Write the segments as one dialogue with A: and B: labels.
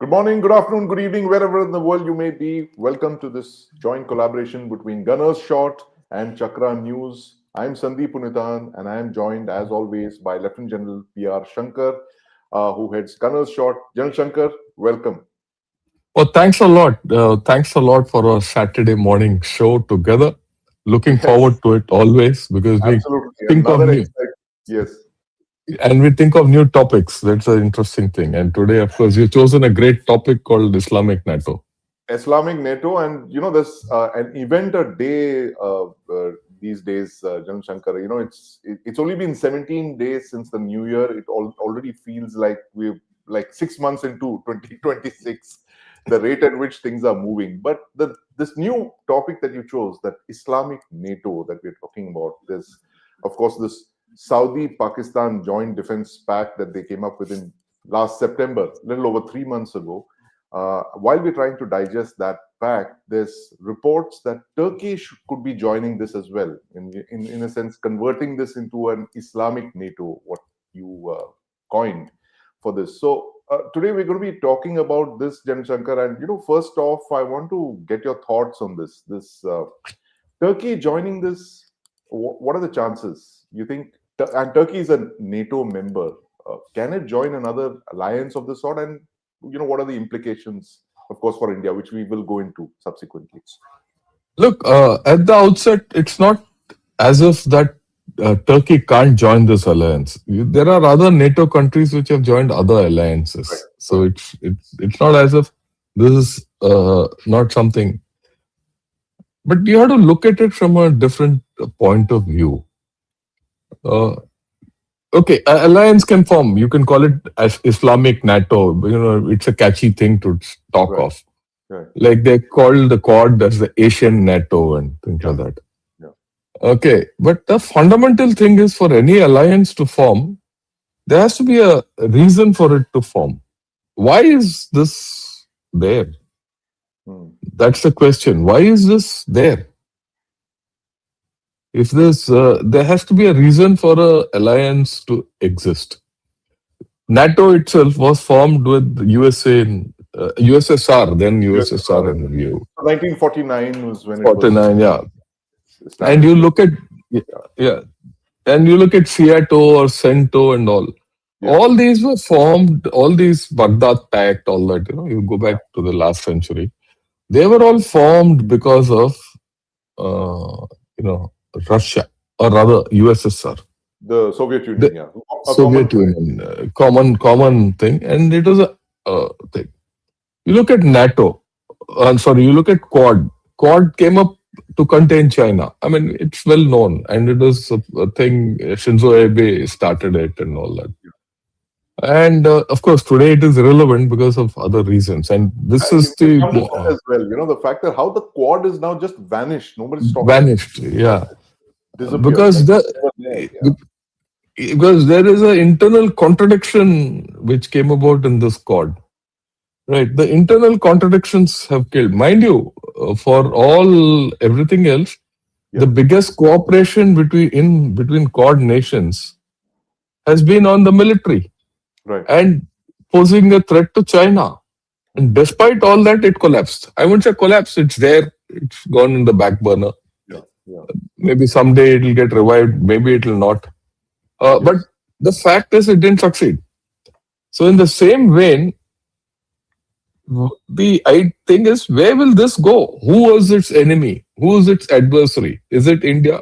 A: Good morning, good afternoon, good evening, wherever in the world you may be. Welcome to this joint collaboration between Gunners Short and Chakra News. I'm Sandeep Punithan, and I am joined, as always, by Lieutenant General P.R. Shankar, who heads Gunners Short. General Shankar, welcome.
B: Well, thanks a lot. Thanks a lot for our Saturday morning show together. Looking
A: Yes,
B: forward to it always because we
A: absolutely.
B: think of
A: Another
B: new
A: exciting. Yes.
B: and we think of new topics. That's an interesting thing. And today, of course, you've chosen a great topic called Islamic NATO.
A: Islamic NATO, and there's an event a day these days, General Shankar. It's only been 17 days since the New Year. It already feels like we're like 6 months into 2026. The rate at which things are moving, but this new topic that you chose, that Islamic NATO that we're talking about, this, of course, this Saudi-Pakistan joint defense pact that they came up with in last September, a little over 3 months ago. While we're trying to digest that pact, there's reports that Turkey could be joining this as well, in a sense, converting this into an Islamic NATO, what you coined for this. So today we're going to be talking about this, Jan Shankar, and first off, I want to get your thoughts on this. This Turkey joining this. What are the chances you think? And Turkey is a NATO member. Can it join another alliance of this sort? And what are the implications, of course, for India, which we will go into subsequently?
B: Look, at the outset, it's not as if that Turkey can't join this alliance. There are other NATO countries which have joined other
A: Right.
B: alliances. So it's not as if this is not something. But you have to look at it from a different point of view. Uh, okay, alliance can form. You can call it as Islamic NATO. It's a catchy thing to talk
A: Right.
B: of.
A: Right.
B: Like they call the Quad as the Asian NATO and things
A: Yeah.
B: like that.
A: Yeah.
B: Okay, but the fundamental thing is for any alliance to form, there has to be a reason for it to form. Why is this there?
A: Hmm.
B: That's the question. Why is this there? If there has to be a reason for a alliance to exist. NATO itself was formed with USA in USSR, then
A: Yes,
B: USSR in review.
A: 1949 was when it was
B: 49, yeah. And
A: established.
B: you look at, yeah, and you look at Seattle or Cento and all.
A: Yeah.
B: All these were formed, all these Baghdad Pact, all that, you go back to the last century. They were all formed because of, Russia, or rather USSR.
A: The Soviet Union,
B: The
A: yeah. A common
B: Soviet
A: thread.
B: Union, common thing. And it was a thing. You look at NATO, you look at Quad. Quad came up to contain China. I mean, it's well known, and it was a thing. Shinzo Abe started it and all that. And of course, today it is irrelevant because of other reasons. And this is
A: We'll come to that as well. The fact that how the Quad is now just vanished. Nobody's talking.
B: vanished. Yeah,
A: Disappeared.
B: because
A: Like
B: the
A: never there. Yeah.
B: because there is an internal contradiction which came about in this Quad. Right, the internal contradictions have killed. Mind you, for everything else,
A: Yeah.
B: the biggest cooperation between Quad nations has been on the military
A: Right.
B: and posing a threat to China. And despite all that, it collapsed. I wouldn't say collapsed, it's there, it's gone in the back burner.
A: Yeah. Yeah.
B: Maybe someday it'll get revived, maybe it'll not. But
A: Yes.
B: the fact is, it didn't succeed. So, in the same vein, the thing is, where will this go? Who was its enemy? Who is its adversary? Is it India?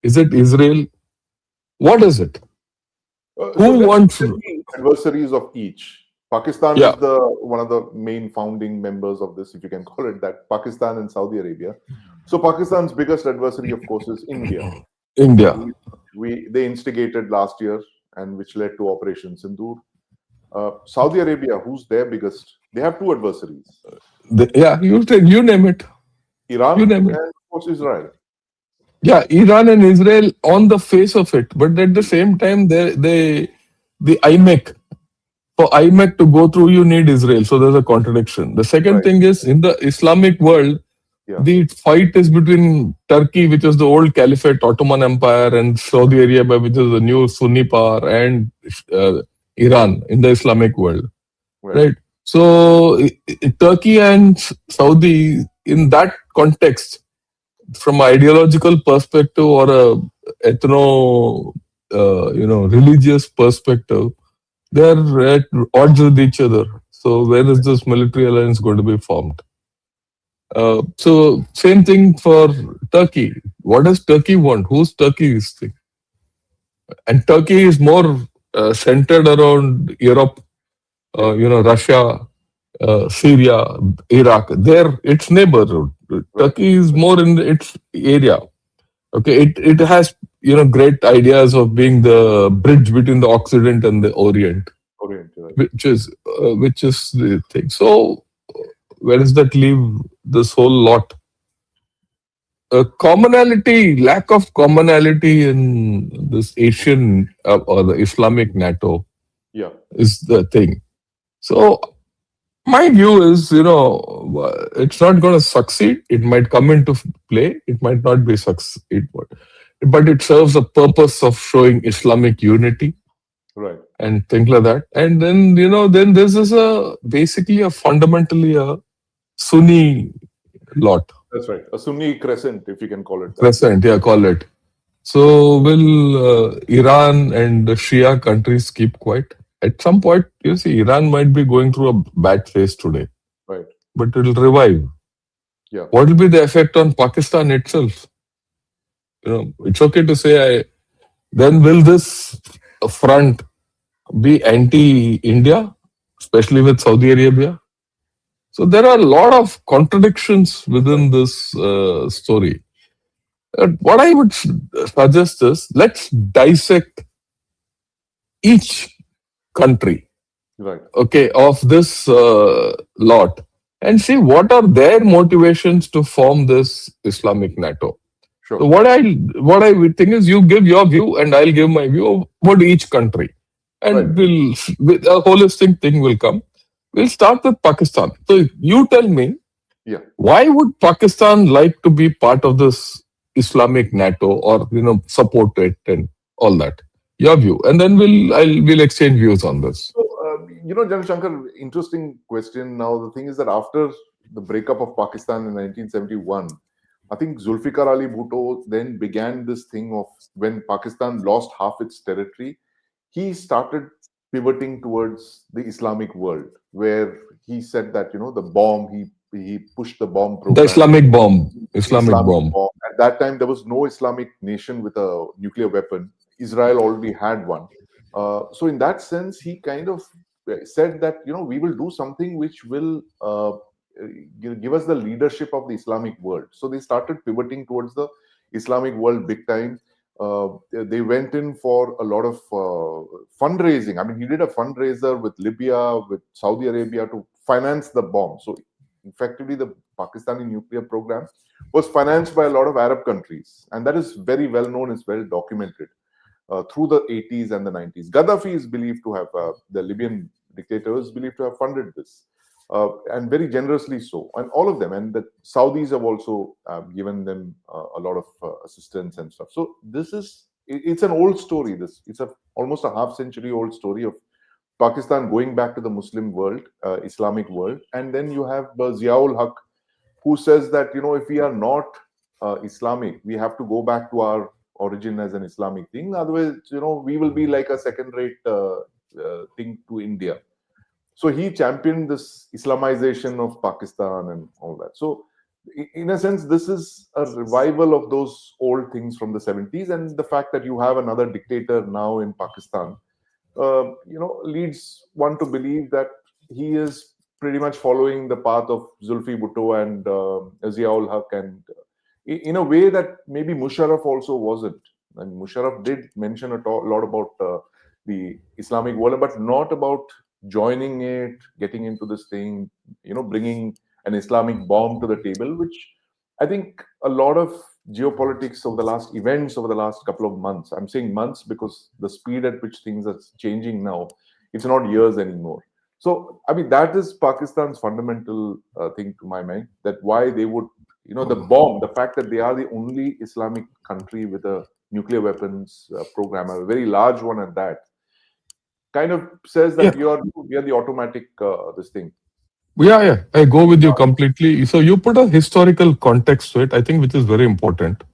B: Is it Israel? What is it?
A: So
B: Who
A: let's
B: wants?
A: look at the adversaries of each. Pakistan
B: Yeah,
A: is one of the main founding members of this, if you can call it that. Pakistan and Saudi Arabia. So Pakistan's biggest adversary, of course, is India.
B: India.
A: They instigated last year, and which led to Operation Sindoor. Saudi Arabia, who's their biggest? They have two adversaries:
B: You name it.
A: Iran
B: You
A: and,
B: name it.
A: of course, Israel.
B: Yeah, Iran and Israel on the face of it, but at the same time, the IMEC. For IMEC to go through, you need Israel. So there's a contradiction. The second
A: Right.
B: thing is, in the Islamic world,
A: Yeah.
B: the fight is between Turkey, which is the old Caliphate Ottoman Empire, and Saudi Arabia, which is the new Sunni power, and Iran in the Islamic world.
A: Right.
B: Right. So Turkey and Saudi, in that context, from an ideological perspective or a ethno, religious perspective, they are at odds with each other. So where is this military alliance going to be formed? So same thing for Turkey. What does Turkey want? Who's Turkey is thing? And Turkey is more centered around Europe,
A: Yeah.
B: Russia, Syria, Iraq. They're its neighborhood.
A: Right.
B: Turkey is more in its area. Okay, it has great ideas of being the bridge between the Occident and the Orient,
A: Orient. Right.
B: which is the thing. So where does that leave this whole lot? Lack of commonality in this Asian or the Islamic NATO
A: Yeah.
B: is the thing. So my view is, it's not going to succeed. It might come into play. It might not be succeed, but it serves a purpose of showing Islamic unity
A: Right.
B: and things like that. And then, then this is basically a fundamentally a Sunni lot.
A: That's right. A Sunni crescent, if you can call it that.
B: Crescent, yeah, call it. So will Iran and the Shia countries keep quiet? At some point, you see, Iran might be going through a bad phase today,
A: Right.
B: but it will revive.
A: Yeah.
B: What will be the effect on Pakistan itself? It's okay to say, then will this front be anti-India, especially with Saudi Arabia? So there are a lot of contradictions within this story. What I would suggest is let's dissect each country,
A: Right.
B: okay, of this lot and see what are their motivations to form this Islamic NATO. So
A: Sure.
B: what I would think is you give your view and I'll give my view about each country,
A: Right.
B: and with a holistic thing will come. We'll start with Pakistan. So you tell me,
A: Yeah.
B: why would Pakistan like to be part of this Islamic NATO or support it and all that? Your view, and then we'll exchange views on this.
A: So, Jan Shankar, interesting question. Now, the thing is that after the breakup of Pakistan in 1971, I think Zulfikar Ali Bhutto then began this thing of when Pakistan lost half its territory, he started pivoting towards the Islamic world, where he said that the bomb he pushed the bomb
B: The
A: program,
B: Islamic
A: Islamic
B: bomb.
A: bomb. At that time, there was no Islamic nation with a nuclear weapon. Israel already had one. So in that sense, he kind of said that we will do something which will give us the leadership of the Islamic world. So they started pivoting towards the Islamic world big time. They went in for a lot of fundraising. I mean, he did a fundraiser with Libya, with Saudi Arabia to finance the bomb. So effectively, the Pakistani nuclear program was financed by a lot of Arab countries, and that is very well known. It's well documented through the 80s and the 90s. Gaddafi is believed to have, the Libyan dictator is believed to have funded this, and very generously so. And all of them, and the Saudis have also given them a lot of assistance and stuff. So it's an old story. It's almost a half century old story of Pakistan going back to the Muslim world, Islamic world. And then you have Ziaul Haq, who says that, if we are not Islamic, we have to go back to our origin as an Islamic thing. Otherwise, we will be like a second-rate thing to India. So he championed this Islamization of Pakistan and all that. So in a sense, this is a revival of those old things from the 70s, and the fact that you have another dictator now in Pakistan, leads one to believe that he is pretty much following the path of Zulfi Bhutto and Ziaul Haq, and in a way that maybe Musharraf also wasn't. And Musharraf did mention a lot about the Islamic world, but not about joining it, getting into this thing, bringing an Islamic bomb to the table, which I think a lot of geopolitics of the last events over the last couple of months, I'm saying months because the speed at which things are changing now, it's not years anymore. So, I mean, that is Pakistan's fundamental thing to my mind, that why they would, the bomb, the fact that they are the only Islamic country with a nuclear weapons program, a very large one at that, kind of says
B: Yeah.
A: that we are the automatic this thing.
B: Yeah, I go with you completely. So you put a historical context to it, I think, which is very important.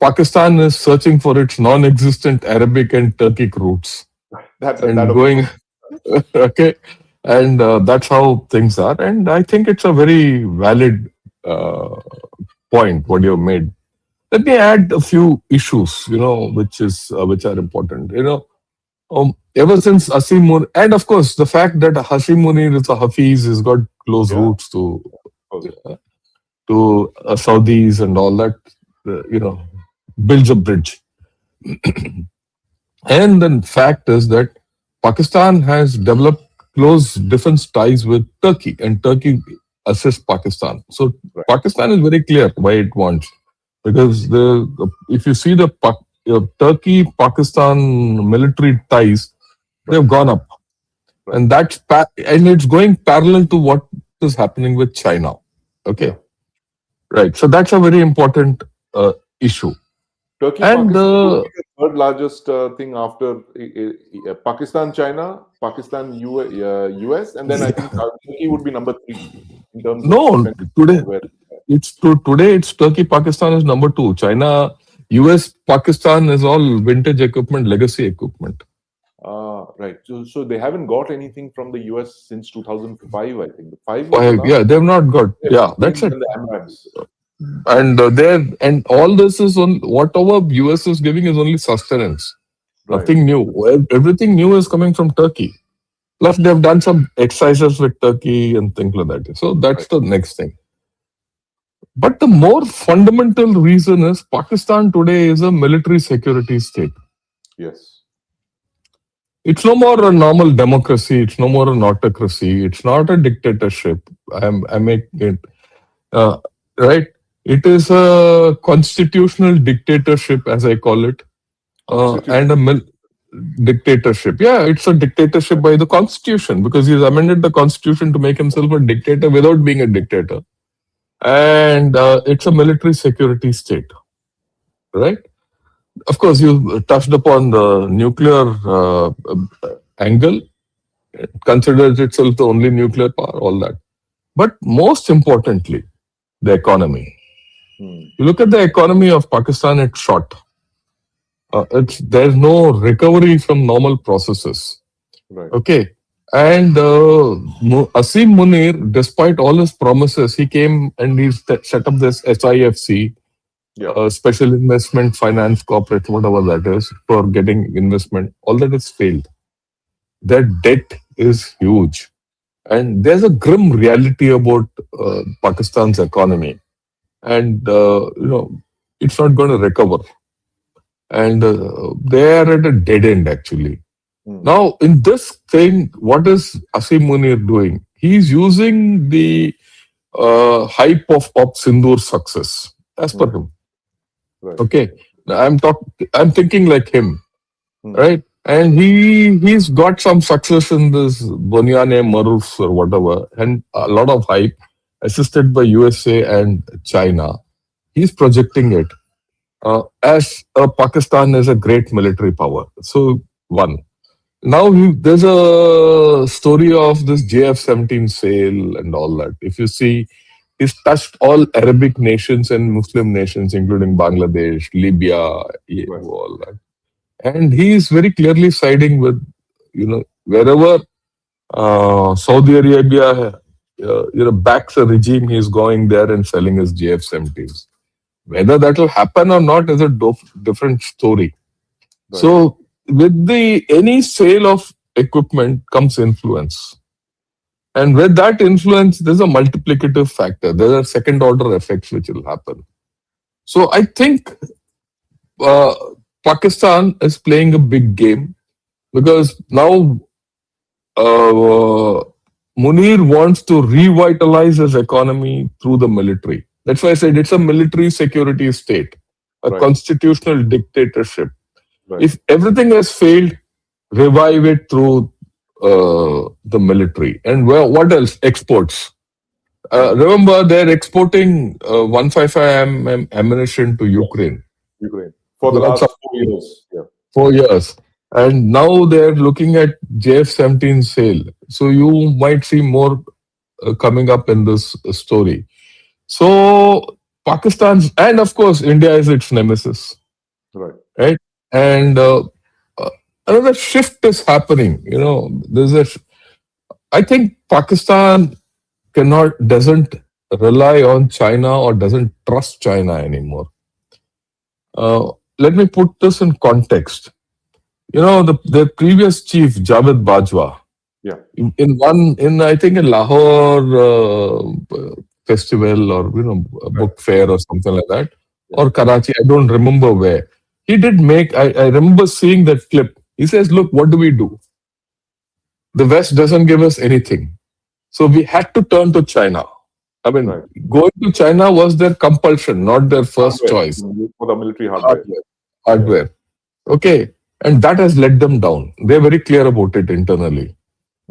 B: Pakistan is searching for its non-existent Arabic and Turkic roots
A: That
B: and
A: of
B: going
A: course.
B: okay, and that's how things are. And I think it's a very valid uh, point what you have made. Let me add a few issues, which are important. Ever since Asim Munir, and of course the fact that Hasim Munir is a Hafiz, has got close
A: Yeah, of
B: roots to
A: course.
B: Saudis and all that, you know, builds a bridge. And the fact is that Pakistan has developed close defense ties with Turkey, and Turkey assists Pakistan. So
A: Right.
B: Pakistan is very clear why it wants, because if you see Turkey Pakistan military ties,
A: Right.
B: they've gone up,
A: Right.
B: and and it's going parallel to what is happening with China. Okay,
A: Yeah.
B: right. So that's a very important issue,
A: Turkey,
B: and
A: Pakistan would be the third largest thing after Pakistan, China, Pakistan, US, and then I think Turkey would be number three in terms of
B: no,
A: defense.
B: today
A: Where,
B: today it's Turkey, Pakistan is number two. China, US, Pakistan is all vintage equipment, legacy equipment.
A: right. So they haven't got anything from the US since 2005. I think 5 was the
B: Five,
A: last.
B: yeah, they've not got. Yeah, that's
A: Everything
B: it.
A: in the AMRAAMs.
B: And and all this is on whatever US is giving is only sustenance,
A: Right.
B: nothing new. Everything new is coming from Turkey. Plus, they've done some exercises with Turkey and things like that. So that's
A: Right.
B: the next thing. But the more fundamental reason is Pakistan today is a military security state.
A: Yes.
B: It's no more a normal democracy. It's no more an autocracy. It's not a dictatorship. I make it uh, right. It is a constitutional dictatorship, as I call it, and
A: Constitution.
B: a dictatorship. Yeah, it's a dictatorship by the constitution because he's amended the constitution to make himself a dictator without being a dictator, and it's a military security state, right? Of course, you touched upon the nuclear angle. It considers itself the only nuclear power, all that. But most importantly, the economy.
A: Hmm.
B: You look at the economy of Pakistan, it's short. There's no recovery from normal processes.
A: Right.
B: Okay. And Asim Munir, despite all his promises, he came and he set up this SIFC,
A: Yeah.
B: Special Investment Finance Corporate, whatever that is, for getting investment. All that has failed. Their debt is huge. And there's a grim reality about Pakistan's economy. And, it's not going to recover. And they are at a dead end, actually.
A: Hmm.
B: Now, in this thing, what is Asim Munir doing? He's using the hype of Pop Sindhu's success, as per him.
A: Right.
B: Okay, I'm thinking like him,
A: Hmm.
B: right? And he's got some success in this Bunyane Maruf or whatever, and a lot of hype, assisted by USA and China. He's projecting it as Pakistan is a great military power. So one. Now there's a story of this JF-17 sale and all that. If you see, he's touched all Arabic nations and Muslim nations, including Bangladesh, Libya,
A: Right.
B: all that. And he is very clearly siding with, wherever Saudi Arabia, backs a regime, he's going there and selling his JF-17s. Whether that will happen or not is a different story.
A: Right.
B: So with any sale of equipment comes influence. And with that influence, there's a multiplicative factor. There are second order effects which will happen. So I think uh, Pakistan is playing a big game because now Munir wants to revitalize his economy through the military. That's why I said it's a military security state, a
A: Right.
B: constitutional dictatorship.
A: Right.
B: If everything has failed, revive it through the military. And what else? Exports. Remember, they're exporting 155 mm ammunition to Ukraine.
A: Ukraine for the
B: Lots
A: last
B: of
A: 4 years. Yeah.
B: 4 years. and now they're looking at JF-17 sale. So you might see more coming up in this story. So Pakistan's, and of course India is its nemesis,
A: Right.
B: right? And uh, another shift is happening. There's I think Pakistan doesn't rely on China or doesn't trust China anymore. Let me put this in context. The previous chief Javed Bajwa,
A: Yeah.
B: in I think in Lahore festival, or a
A: Right.
B: book fair or something like that,
A: Yeah.
B: or Karachi, I don't remember where. He did make. I remember seeing that clip. He says, "Look, what do we do? The West doesn't give us anything, so we had to turn to China." I mean,
A: Right.
B: going to China was their compulsion, not their first
A: Hardware.
B: choice.
A: For the military hardware.
B: Hardware,
A: Yeah.
B: hardware. Okay, and that has let them down. They're very clear about it internally.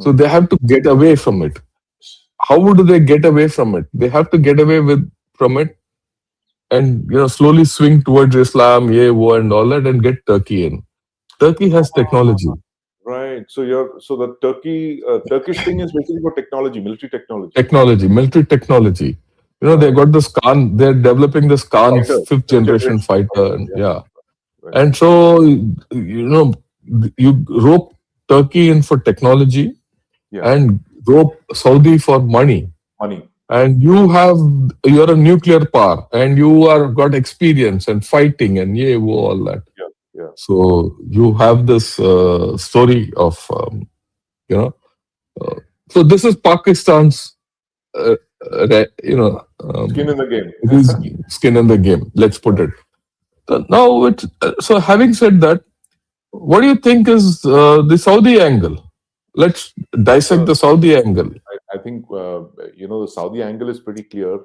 B: So
A: Hmm.
B: they have to get away from it. How do they get away from it? They have to get away from it, and slowly swing towards Islam, yeah, war and all that, and get Turkey in. Turkey has technology,
A: Right. So the Turkish thing is basically for technology, military technology.
B: military technology. They
A: Right.
B: got this Khan. They're developing this Khan
A: Fighter,
B: fifth
A: fifth
B: generation
A: generation
B: fighter,
A: fighter.
B: and
A: Yeah.
B: yeah.
A: Right.
B: And so you rope Turkey in for technology
A: Yeah.
B: and rope Saudi for money.
A: Money.
B: And you're a nuclear power, and you are got experience and fighting and yeah, all that.
A: Yeah. Yeah.
B: So you have this story of you know. Uh, so this is Pakistan's
A: Skin in the game.
B: it is skin in the game. Let's put it. Now, so having said that, what do you think is the Saudi angle? Let's dissect
A: Uh,
B: the Saudi angle.
A: I think the Saudi angle is pretty clear.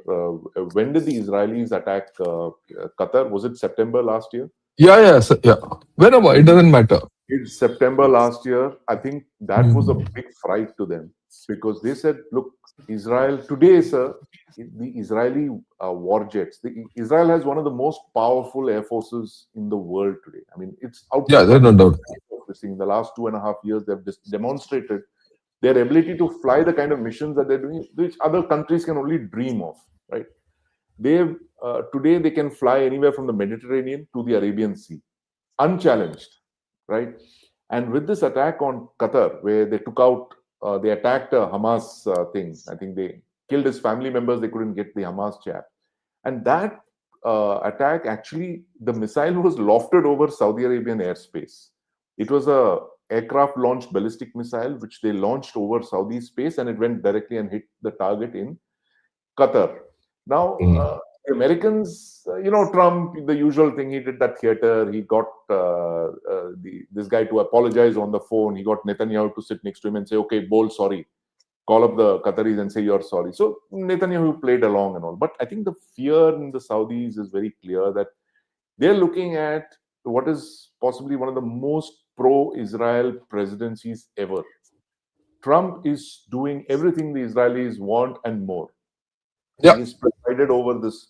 A: When did the Israelis attack Qatar? Was it September last year?
B: Yeah, yeah, yeah. Wherever, it doesn't matter.
A: In September last year, I think that was a
B: Hmm.
A: big fright to them because they said, "Look, Israel today, sir, the Israeli war jets. Israel has one of the most powerful air forces in the world today. I mean, it's
B: Yeah, there's no
A: outstanding.
B: doubt.
A: In the last 2.5 years, they've just demonstrated their ability to fly the kind of missions that they're doing, which other countries can only dream of. Right? They today they can fly anywhere from the Mediterranean to the Arabian Sea, unchallenged, right? And with this attack on Qatar, where they took out, they attacked a Hamas thing. I think they killed his family members. They couldn't get the Hamas chap, and that attack actually, the missile was lofted over Saudi Arabian airspace. It was a aircraft launched ballistic missile which they launched over Saudi space, and it went directly and hit the target in Qatar. Now,
B: Mm.
A: the Americans, Trump, the usual thing, he did that theater. He got this guy to apologize on the phone. He got Netanyahu to sit next to him and say, okay, bold sorry. Call up the Qataris and say you're sorry. So Netanyahu played along and all. But I think the fear in the Saudis is very clear that they're looking at what is possibly one of the most pro-Israel presidencies ever. Trump is doing everything the Israelis want and more, and
B: Yeah,
A: he's presided over this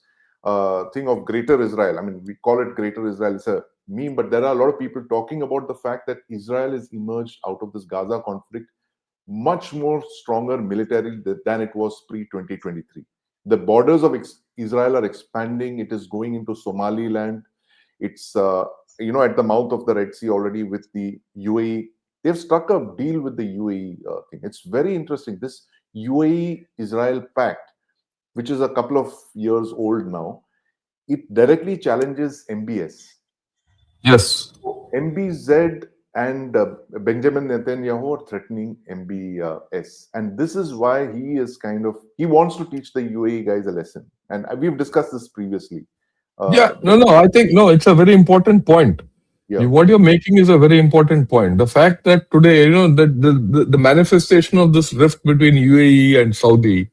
A: thing of Greater Israel. I mean, we call it Greater Israel. It's a meme, but there are a lot of people talking about the fact that Israel has emerged out of this Gaza conflict much more stronger militarily than it was pre 2023. The borders of Israel are expanding. It is going into Somaliland. It's at the mouth of the Red Sea already with the UAE. They've struck a deal with the UAE thing. It's very interesting. This UAE Israel pact, which is a couple of years old now, it directly challenges MBS.
B: yes.
A: So MBZ and Benjamin Netanyahu are threatening MBS, and this is why he wants to teach the UAE guys a lesson. And we've discussed this previously.
B: Yeah,
A: The,
B: no, I think, no, it's a very important point.
A: yeah,
B: What you're making is a very important point. The fact that today, that the manifestation of this rift between UAE and Saudi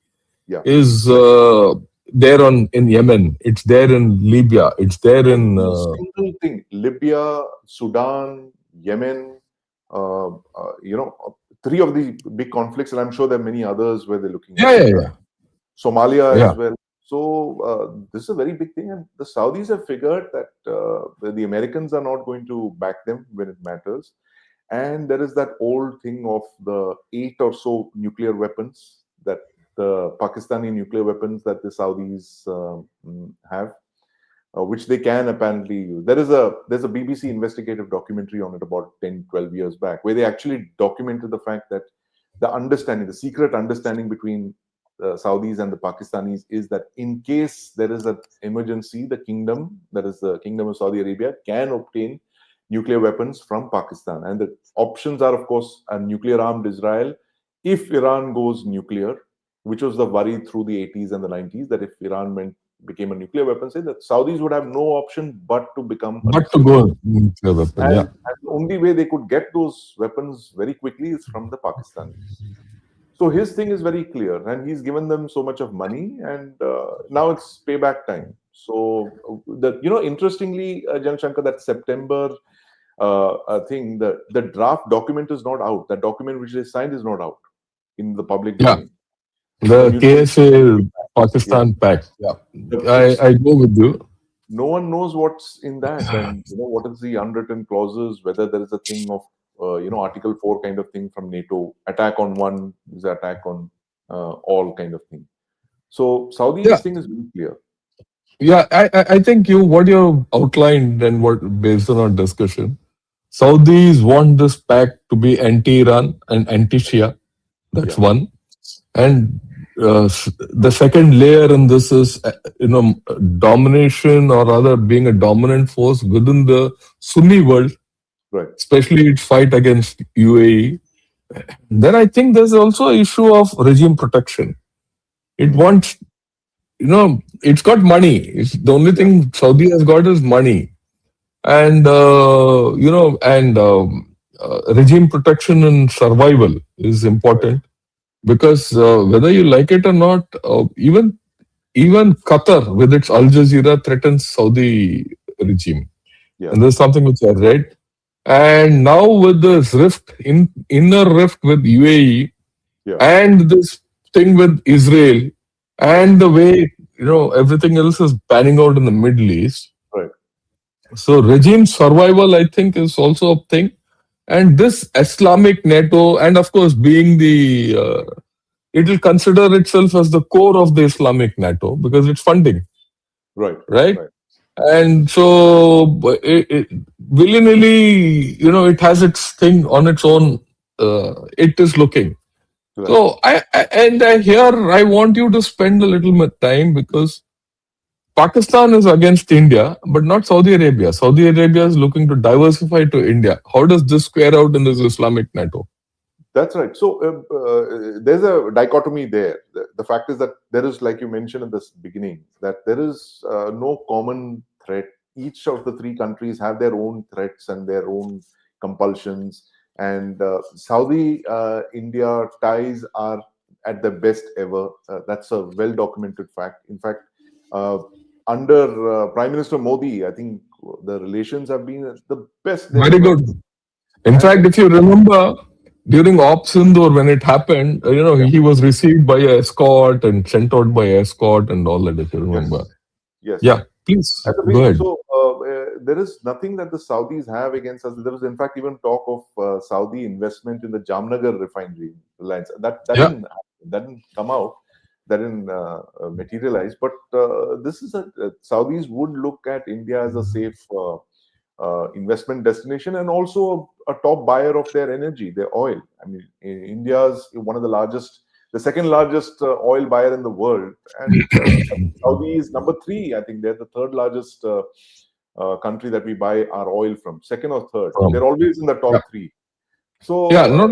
A: yeah.
B: is there in Yemen, it's there in Libya, it's there in
A: Every single thing: Libya, Sudan, Yemen. Three of the big conflicts, and I'm sure there are many others where they're looking
B: yeah,
A: at
B: yeah, yeah,
A: Somalia
B: yeah.
A: as well. So this is a very big thing, and the Saudis have figured that the Americans are not going to back them when it matters. And there is that old thing of the 8 or so nuclear weapons that the Pakistani nuclear weapons that the Saudis have, which they can apparently use. There's a BBC investigative documentary on it about 10, 12 years back, where they actually documented the fact that the secret understanding between the Saudis and the Pakistanis is that in case there is an emergency, the kingdom, that is the Kingdom of Saudi Arabia, can obtain nuclear weapons from Pakistan. And the options are, of course, a nuclear armed Israel if Iran goes nuclear, which was the worry through the 80s and the 90s, that if became a nuclear weapon, say that Saudis would have no option but to become a
B: But to
A: nuclear
B: go nuclear weapon, yeah.
A: and the only way they could get those weapons very quickly is from the Pakistanis. So his thing is very clear, and he's given them so much of money, and now it's payback time. So interestingly, Jan Shankar, that September thing, the draft document is not out. That document which they signed is not out in the public
B: Yeah.
A: domain.
B: The
A: mutual-
B: KSA Pakistan Pact. Yeah. I go with you.
A: No one knows what's in that, and what is the unwritten clauses, whether there is a thing of Article 4 kind of thing from NATO, attack on one is attack on all kind of thing. So Saudi's
B: Yeah.
A: thing is very clear.
B: Yeah, I think what you outlined and what based on our discussion, Saudis want this pact to be anti-Iran and anti-Shia. That's
A: Yeah.
B: one. And the second layer in this is, domination, or rather being a dominant force within the Sunni world,
A: Right.
B: especially its fight against UAE. Then I think there's also an issue of regime protection. It wants, it's got money. The only thing Saudi has got is money. And, regime protection and survival is important. Because whether you like it or not, even Qatar with its Al Jazeera threatens Saudi regime.
A: Yeah.
B: And there's something which I read. And now with this inner rift with UAE,
A: Yeah.
B: and this thing with Israel, and the way everything else is panning out in the Middle East.
A: Right.
B: So regime survival, I think, is also a thing. And this Islamic NATO, and of course, being it will consider itself as the core of the Islamic NATO because it's funding. Right? And so, willy-nilly, it has its thing on its own. It is looking.
A: Right.
B: So, here I want you to spend a little bit time, because Pakistan is against India, but not Saudi Arabia. Saudi Arabia is looking to diversify to India. How does this square out in this Islamic NATO?
A: That's right. So there's a dichotomy there. The fact is that there is, like you mentioned in this beginning, that there is no common threat. Each of the three countries have their own threats and their own compulsions. And Saudi-India ties are at the best ever. That's a well-documented fact. In fact, under Prime Minister Modi, I think the relations have been the best.
B: Very good. In fact, if you remember, during Op Sindoor, when it happened, he was received by an escort and sent out by an escort and all that, if you remember.
A: Yes.
B: Yeah, please, go ahead.
A: So there is nothing that the Saudis have against us. There was, in fact, even talk of Saudi investment in the Jamnagar refinery lines. That didn't come out. That didn't materialize. But this is Saudis would look at India as a safe investment destination, and also a top buyer of their energy, their oil. I mean, India's one of the second largest oil buyer in the world, and Saudi is number 3. I think they're the third largest country that we buy our oil from, second or third. They're always in the top 3. So
B: not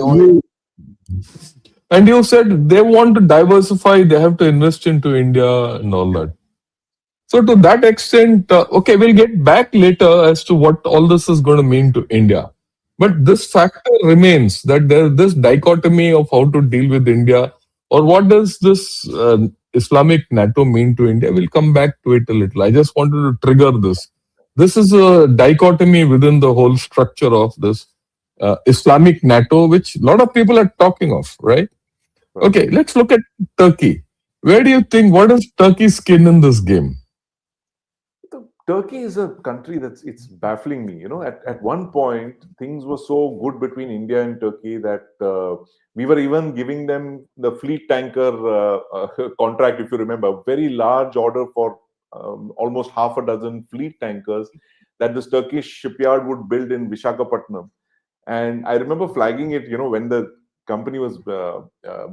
B: only and you said they want to diversify, they have to invest into India and all that. So to that extent, we'll get back later as to what all this is going to mean to India. But this factor remains, that there's this dichotomy of how to deal with India, or what does this Islamic NATO mean to India? We'll come back to it a little. I just wanted to trigger this. This is a dichotomy within the whole structure of this Islamic NATO, which a lot of people are talking of, right? Okay, let's look at Turkey. Where do you think, what is Turkey's skin in this game?
A: Turkey is a country it's baffling me. At one point things were so good between India and Turkey that we were even giving them the fleet tanker contract, if you remember, a very large order for almost half a dozen fleet tankers that this Turkish shipyard would build in Visakhapatnam. And I remember flagging it, when the company was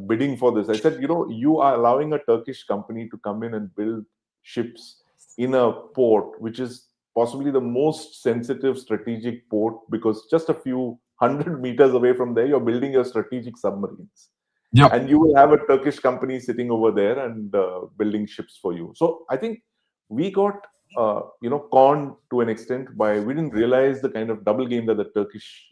A: bidding for this. I said, you are allowing a Turkish company to come in and build ships in a port, which is possibly the most sensitive strategic port, because just a few hundred meters away from there, you're building your strategic submarines.
B: Yeah.
A: And you will have a Turkish company sitting over there and building ships for you. So I think we got conned to an extent by, we didn't realize the kind of double game that the Turkish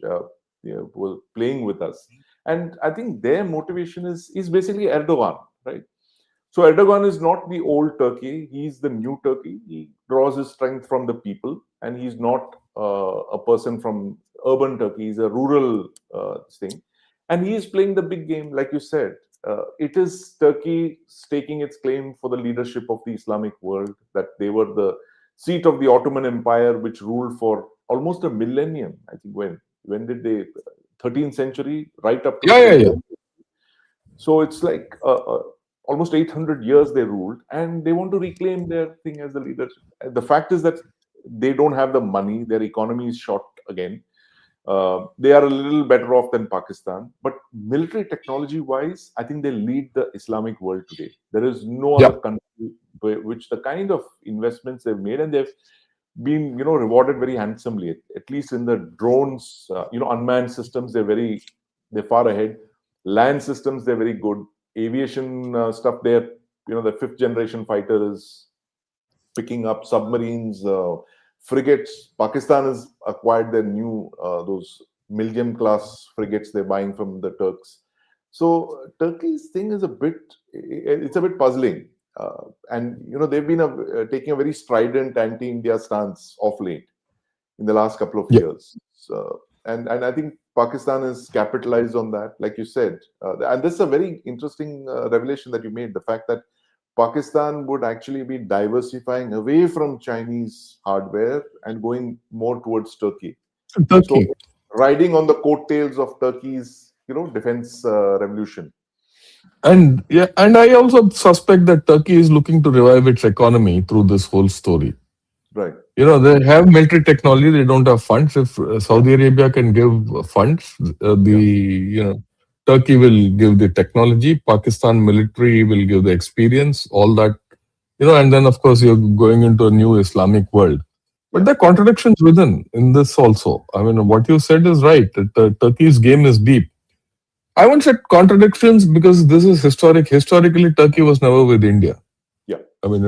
A: were playing with us. And I think their motivation is basically Erdogan, right? So Erdogan is not the old Turkey; he's the new Turkey. He draws his strength from the people, and he's not a person from urban Turkey. He's a rural thing, and he is playing the big game, like you said. It is Turkey staking its claim for the leadership of the Islamic world, that they were the seat of the Ottoman Empire, which ruled for almost a millennium. I think when did they? 13th century, right up to the
B: Yeah, yeah, yeah.
A: 21st. So it's like almost 800 years they ruled, and they want to reclaim their thing as the leadership. The fact is that they don't have the money; their economy is short again. They are a little better off than Pakistan, but military technology wise, I think they lead the Islamic world today. There is no other
B: Yeah.
A: country which the kind of investments they've made, and they've been rewarded very handsomely. At least in the drones, unmanned systems, they're far ahead. Land systems, they're very good. Aviation stuff, there, the fifth generation fighter is picking up submarines, frigates. Pakistan has acquired their new those Millennium class frigates they're buying from the Turks. So Turkey's thing is it's a bit puzzling, and they've been taking a very strident anti-India stance of late in the last couple of
B: Yeah.
A: years. So, and I think Pakistan has capitalized on that, like you said. And this is a very interesting revelation that you made: the fact that Pakistan would actually be diversifying away from Chinese hardware and going more towards Turkey. So
B: Turkey.
A: riding on the coattails of Turkey's, defense revolution.
B: And yeah, and I also suspect that Turkey is looking to revive its economy through this whole story.
A: Right.
B: They have military technology, they don't have funds. If
A: Yeah.
B: Saudi Arabia can give funds,
A: Yeah.
B: Turkey will give the technology, Pakistan military will give the experience, all that, and then of course you're going into a new Islamic world. But
A: Yeah.
B: there are contradictions within in this also. I mean, what you said is right. That Turkey's game is deep. I won't say contradictions because this is historic. Historically, Turkey was never with India.
A: Yeah.
B: I mean,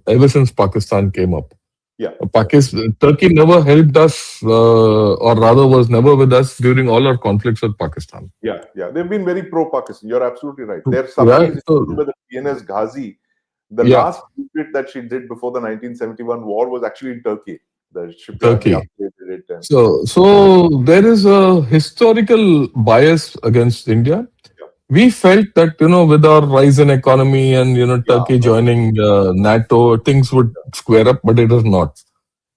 B: ever since Pakistan came up.
A: Yeah.
B: Pakistan, Turkey never helped us, or rather was never with us during all our conflicts with Pakistan.
A: Yeah. Yeah. They've been very pro-Pakistan. You're absolutely right. Their
B: Yeah,
A: submarines, if you
B: so
A: remember the PNS Ghazi, the
B: yeah,
A: last trip that she did before the 1971 war was actually in Turkey. The shipyard, they
B: Turkey.
A: upgraded it. And,
B: So there is a historical bias against India.
A: yeah.
B: We felt that with our rise in economy and
A: Yeah.
B: Turkey joining NATO, things would square up, but it is not.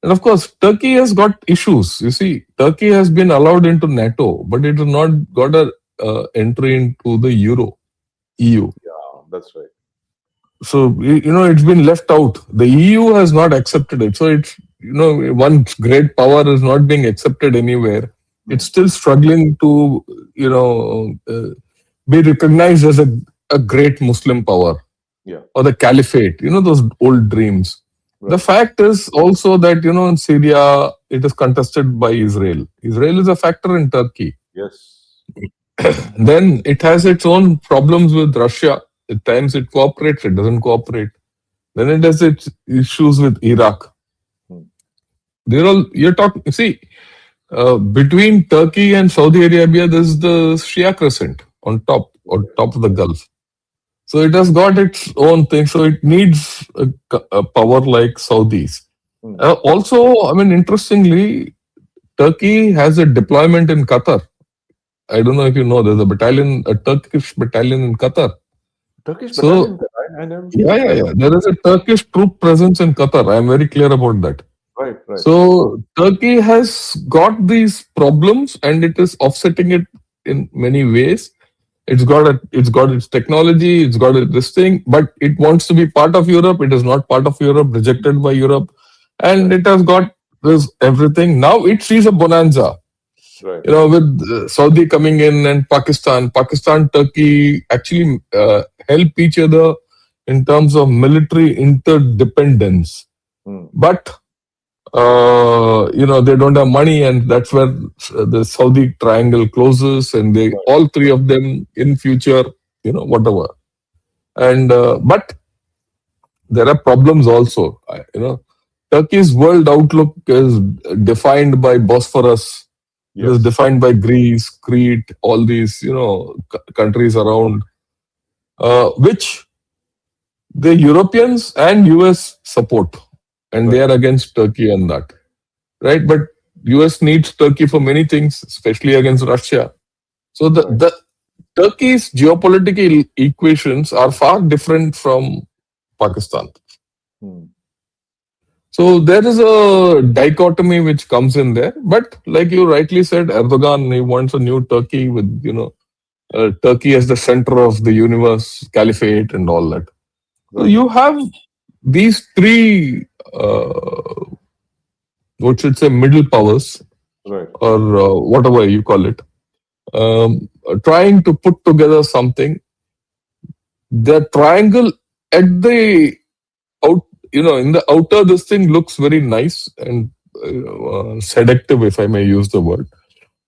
B: And of course, Turkey has got issues. You see, Turkey has been allowed into NATO, but it has not got a entry into the EU.
A: Yeah. That's right.
B: So it's been left out. The EU has not accepted it. So it's one great power is not being accepted anywhere. It's still struggling to be recognized as a great Muslim power.
A: Yeah.
B: Or the caliphate. Those old dreams. The
A: Right.
B: fact is also that in Syria it is contested by Israel. Israel is a factor in Turkey.
A: Yes.
B: Then it has its own problems with Russia. At times it cooperates, it doesn't cooperate. Then it has its issues with Iraq. They're all you're talking. See, between Turkey and Saudi Arabia, there's the Shia crescent on top of the Gulf. So it has got its own thing. So it needs a power like Saudis. Also, I mean, interestingly, Turkey has a deployment in Qatar. I don't know if you know, there's a Turkish battalion in Qatar.
A: Turkish
B: So
A: battalion there. I never
B: yeah,
A: seen
B: yeah,
A: that.
B: yeah. There is a Turkish troop presence in Qatar. I am very clear about that.
A: Right, right,
B: So Turkey has got these problems and it is offsetting it in many ways. It's got its technology, it's got this thing, but it wants to be part of Europe. It is not part of Europe, rejected by Europe, and
A: right,
B: it has got this everything. Now it sees a bonanza,
A: right,
B: with Saudi coming in and Pakistan, Turkey actually help each other in terms of military interdependence.
A: mm,
B: But they don't have money, and that's where the Saudi triangle closes, and they
A: right,
B: all three of them in future, whatever. And but there are problems also. Turkey's world outlook is defined by Bosphorus. It is
A: yes,
B: defined by Greece, Crete, all these countries around, which the Europeans and US support, and they
A: right,
B: are against Turkey on that, right? But US needs Turkey for many things, especially against Russia. So
A: right,
B: the Turkey's geopolitical equations are far different from Pakistan.
A: mm,
B: So there is a dichotomy which comes in there. But like you rightly said, Erdogan, he wants a new Turkey with Turkey as the center of the universe, caliphate, and all that. So
A: right,
B: you have these three, uh, what should say, middle powers,
A: right,
B: or whatever you call it, trying to put together something. The triangle at the out, in the outer, this thing looks very nice and seductive, if I may use the word.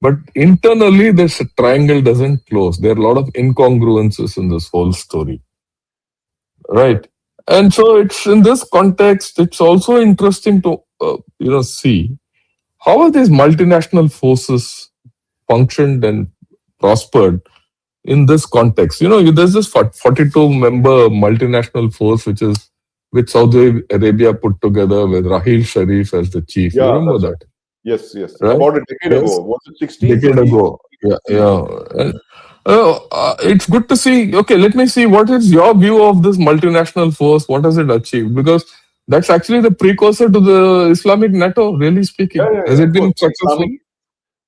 B: But internally, this triangle doesn't close. There are a lot of incongruences in this whole story,
A: right,
B: right? And so, it's in this context, it's also interesting to see how have these multinational forces functioned and prospered in this context. There's this 42-member multinational force which Saudi Arabia put together with Rahil Sharif as the chief. You
A: yeah,
B: remember
A: that's right.
B: that,
A: Yes, yes.
B: right?
A: About a decade
B: Yes,
A: ago, was it 16,
B: decade
A: 20,
B: ago. Yeah,
A: 16?
B: yeah. And, it's good to see. Okay, let me see what is your view of this multinational force. What has it achieved? Because that's actually the precursor to the Islamic NATO. Really
A: Yeah,
B: speaking,
A: yeah,
B: has
A: yeah.
B: it
A: Of
B: been
A: course,
B: successful?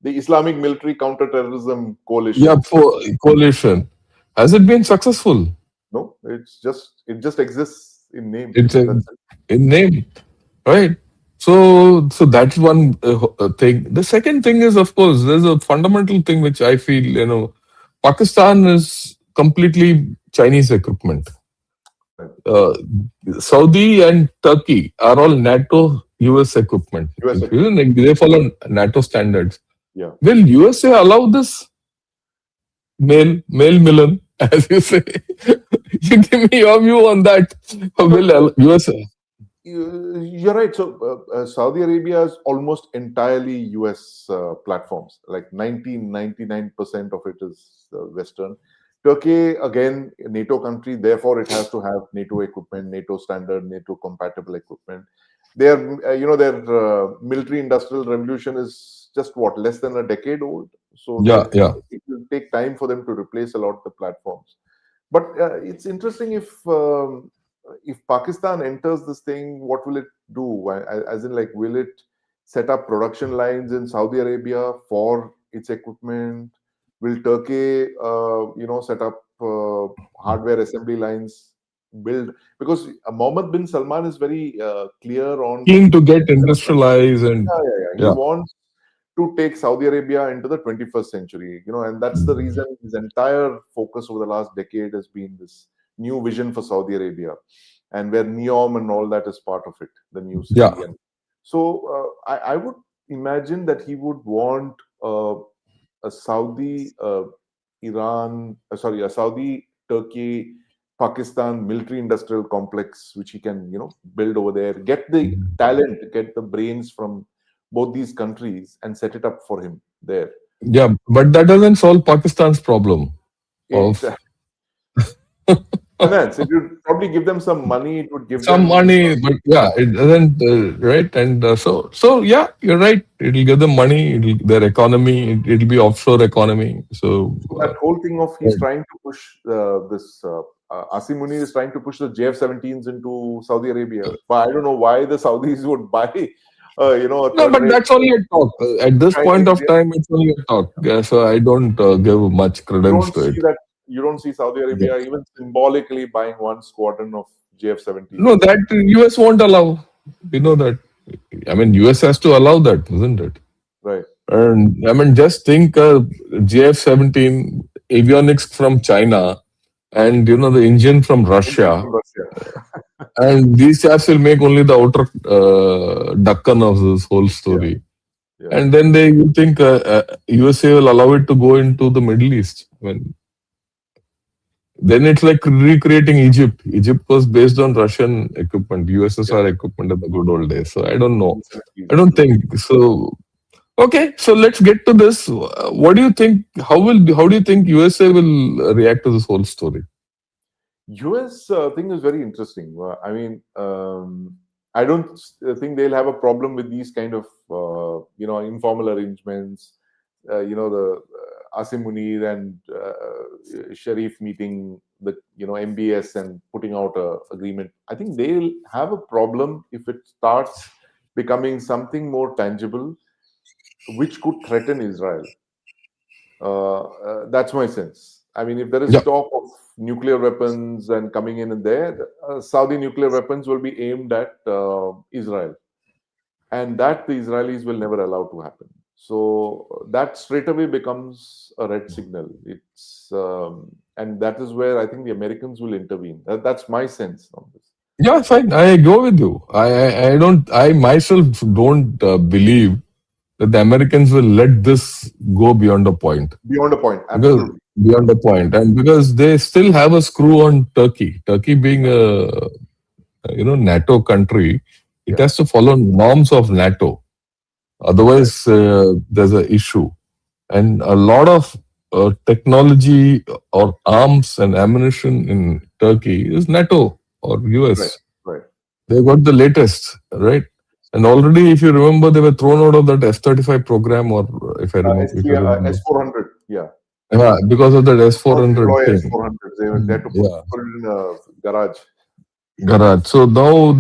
A: The Islamic Military Counterterrorism
B: Yeah,
A: Coalition.
B: for coalition. Has it been successful?
A: No, it just exists in name.
B: It's a
A: That's it.
B: in name, right? So that's one thing. The second thing is, of course, there's a fundamental thing which I feel, Pakistan is completely Chinese equipment.
A: Right.
B: Uh, Saudi and Turkey are all NATO US equipment.
A: US
B: If you
A: equipment.
B: like, they follow NATO standards.
A: Yeah.
B: Will USA allow this male Milan, as you say? You give me your view on that.
A: No, but
B: Will USA?
A: you're right. So Saudi Arabia is almost entirely US platforms. Like 99% of it is Western. Turkey, again, a NATO country, therefore it has to have NATO equipment, NATO standard, NATO compatible equipment. Their military industrial revolution is just what, less than a decade old. So
B: Yeah, yeah.
A: it will take time for them to replace a lot of the platforms. But it's interesting if Pakistan enters this thing, what will it do? As in, like, will it set up production lines in Saudi Arabia for its equipment? Will Turkey, set up hardware assembly lines? Build, because Mohammed bin Salman is very clear on
B: Keen to
A: the
B: get
A: vision of the
B: industrialized and
A: yeah, yeah, yeah. He
B: yeah.
A: wants to take Saudi Arabia into the 21st century, and that's the reason his entire focus over the last decade has been this new vision for Saudi Arabia, and where Neom and all that is part of it, the new
B: Yeah.
A: city. And so I would imagine that he would want a Saudi, a Saudi, Turkey, Pakistan military industrial complex, which he can, build over there, get the talent, get the brains from both these countries and set it up for him there.
B: Yeah, but that doesn't solve Pakistan's problem
A: It
B: of
A: finance. It would probably give them some money. It would give
B: some
A: them
B: money, but yeah, it doesn't, right? And so yeah, you're right. It'll give them money, their economy, it'll be offshore economy. So,
A: that whole thing of he's
B: right.
A: trying to push this. Asim Munir is trying to push the JF-17s into Saudi Arabia, but I don't know why the Saudis would buy, a
B: No, but
A: third-rate
B: that's only a talk. At this point
A: Chinese.
B: of time, it's only a talk. So I don't give much
A: You
B: credence
A: don't
B: to
A: see
B: it.
A: that. You don't see Saudi
B: Yeah.
A: Arabia even symbolically buying one squadron of
B: No,
A: JF-17s.
B: that US won't allow. We know that. I mean, US has to allow that, isn't it?
A: Right.
B: And I mean, just think JF-17 avionics from China and the engine from
A: Engine
B: Russia,
A: from Russia.
B: and these chaps will make only the outer Dakkan of this whole
A: Yeah.
B: story.
A: Yeah.
B: And then you think USA will allow it to go into the Middle East. Then it's like recreating Egypt. Egypt was based on Russian equipment,
A: Yeah.
B: USSR equipment in the good old days. So I don't know. I
A: 1970s.
B: don't
A: True.
B: think so. Okay, so let's get to this. What do you think? How do you think USA will react to this whole story?
A: US thing is very interesting. I mean, I don't think they'll have a problem with these kind of informal arrangements. The Asim Munir and Sharif meeting the MBS and putting out a agreement. I think they'll have a problem if it starts becoming something more tangible, which could threaten Israel. That's my sense. I mean, if there is
B: Yeah,
A: talk of nuclear weapons and coming in and there, Saudi nuclear weapons will be aimed at Israel, and that the Israelis will never allow to happen. So that straight away becomes a red signal. And that is where I think the Americans will intervene. That's my sense on this.
B: yeah, fine. I go with you. I don't. I myself don't believe that the Americans will let this go beyond a point.
A: Beyond a point,
B: Because
A: absolutely.
B: beyond the point, and because they still have a screw on Turkey. Turkey being a NATO country, it
A: Yeah,
B: has to follow norms of NATO.
A: right.
B: Otherwise, there's an issue. And a lot of technology or arms and ammunition in Turkey is NATO or
A: Right,
B: US.
A: right.
B: They got the latest, right? And already, if you remember, they were thrown out of that F-35 program, or if I remember, if you remember,
A: S-400, yeah.
B: yeah, because of that
A: Not
B: S-400
A: deploy
B: thing.
A: S-400. They had to
B: Yeah,
A: put it in a garage.
B: garage. So now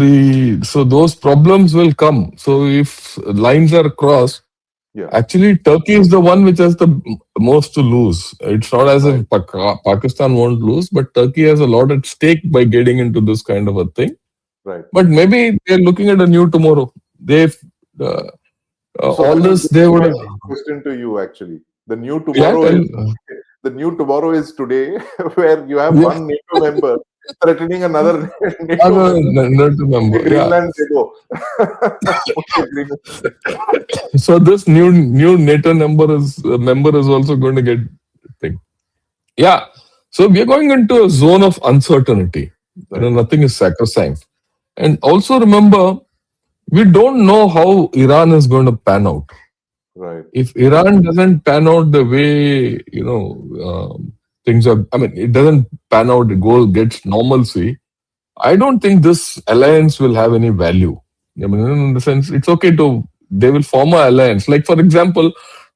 B: those problems will come. So if lines are crossed,
A: Yeah,
B: actually Turkey is the one which has the most to lose. It's not as
A: right,
B: if Pakistan won't lose, but Turkey has a lot at stake by getting into this kind of a thing.
A: right.
B: But maybe they're looking at a new tomorrow. They've uh,
A: So
B: all
A: that was
B: this
A: going to
B: they
A: be
B: would
A: my next question to you, actually. The new
B: yeah
A: tomorrow
B: tell
A: is the new tomorrow is today, where you have
B: yeah
A: one NATO member threatening another
B: I
A: NATO member.
B: don't
A: Okay,
B: remember yeah.
A: Greenland, they go. Okay, Greenland.
B: So this new NATO member is also going to get thing. Yeah. So we are going into a zone of uncertainty.
A: Right,
B: Nothing is sacrosanct. And also remember, we don't know how Iran is going to pan out.
A: right,
B: If Iran doesn't pan out the way things are, I mean, it doesn't pan out, it gets normalcy. I don't think this alliance will have any value. I mean, in the sense, it's okay they will form an alliance. Like, for example,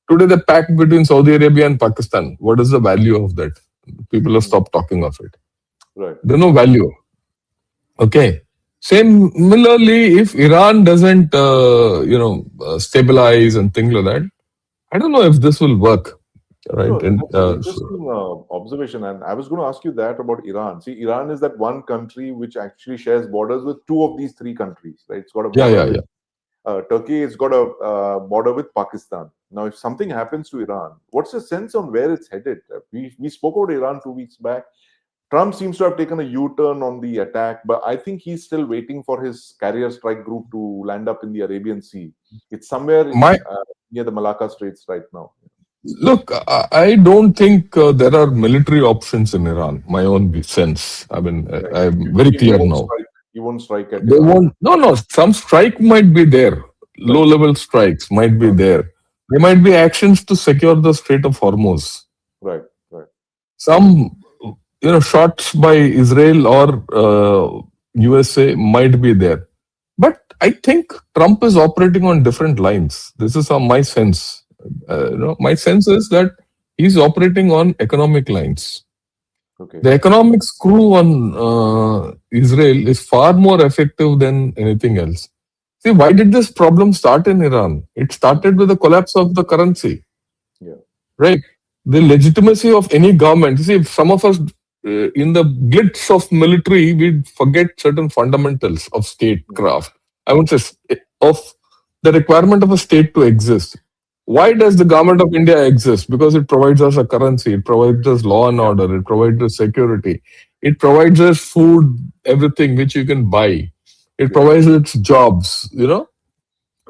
B: today the pact between Saudi Arabia and Pakistan, what is the value of that? People have stopped talking of it.
A: right.
B: There's no value. Okay. Similarly, if Iran doesn't, stabilize and things like that, I don't know if this will work, right?
A: No,
B: And
A: that's an interesting observation. And I was going to ask you that about Iran. See, Iran is that one country which actually shares borders with two of these three countries, right? It's got a
B: yeah,
A: border
B: yeah,
A: with
B: yeah.
A: Turkey, it's got a border with Pakistan. Now, if something happens to Iran, what's your sense on where it's headed? We spoke about Iran 2 weeks back. Trump seems to have taken a U-turn on the attack, but I think he's still waiting for his carrier strike group to land up in the Arabian Sea. It's somewhere
B: My
A: near the Malacca Straits right now.
B: look, I don't think there are military options in Iran. My own sense. I mean,
A: Right.
B: I'm very
A: He
B: clear
A: won't
B: now.
A: strike. He won't strike at
B: They
A: Iran.
B: won't. No, no. Some strike might be there.
A: Right.
B: Low-level strikes might be there. There might be actions to secure the Strait of Hormuz.
A: Right. Right.
B: Some, shots by Israel or USA might be there. But I think Trump is operating on different lines. This is my sense. My sense is that he's operating on economic lines.
A: Okay.
B: The economic screw on Israel is far more effective than anything else. See, why did this problem start in Iran? It started with the collapse of the currency,
A: Yeah.
B: right? The legitimacy of any government. See, if some of us, in the glitz of military, we forget certain fundamentals of statecraft. I would say of the requirement of a state to exist. Why does the government of India exist? Because it provides us a currency, it provides us law and
A: Yeah.
B: order, it provides us security, it provides us food, everything which you can buy. It
A: Yeah.
B: provides us jobs.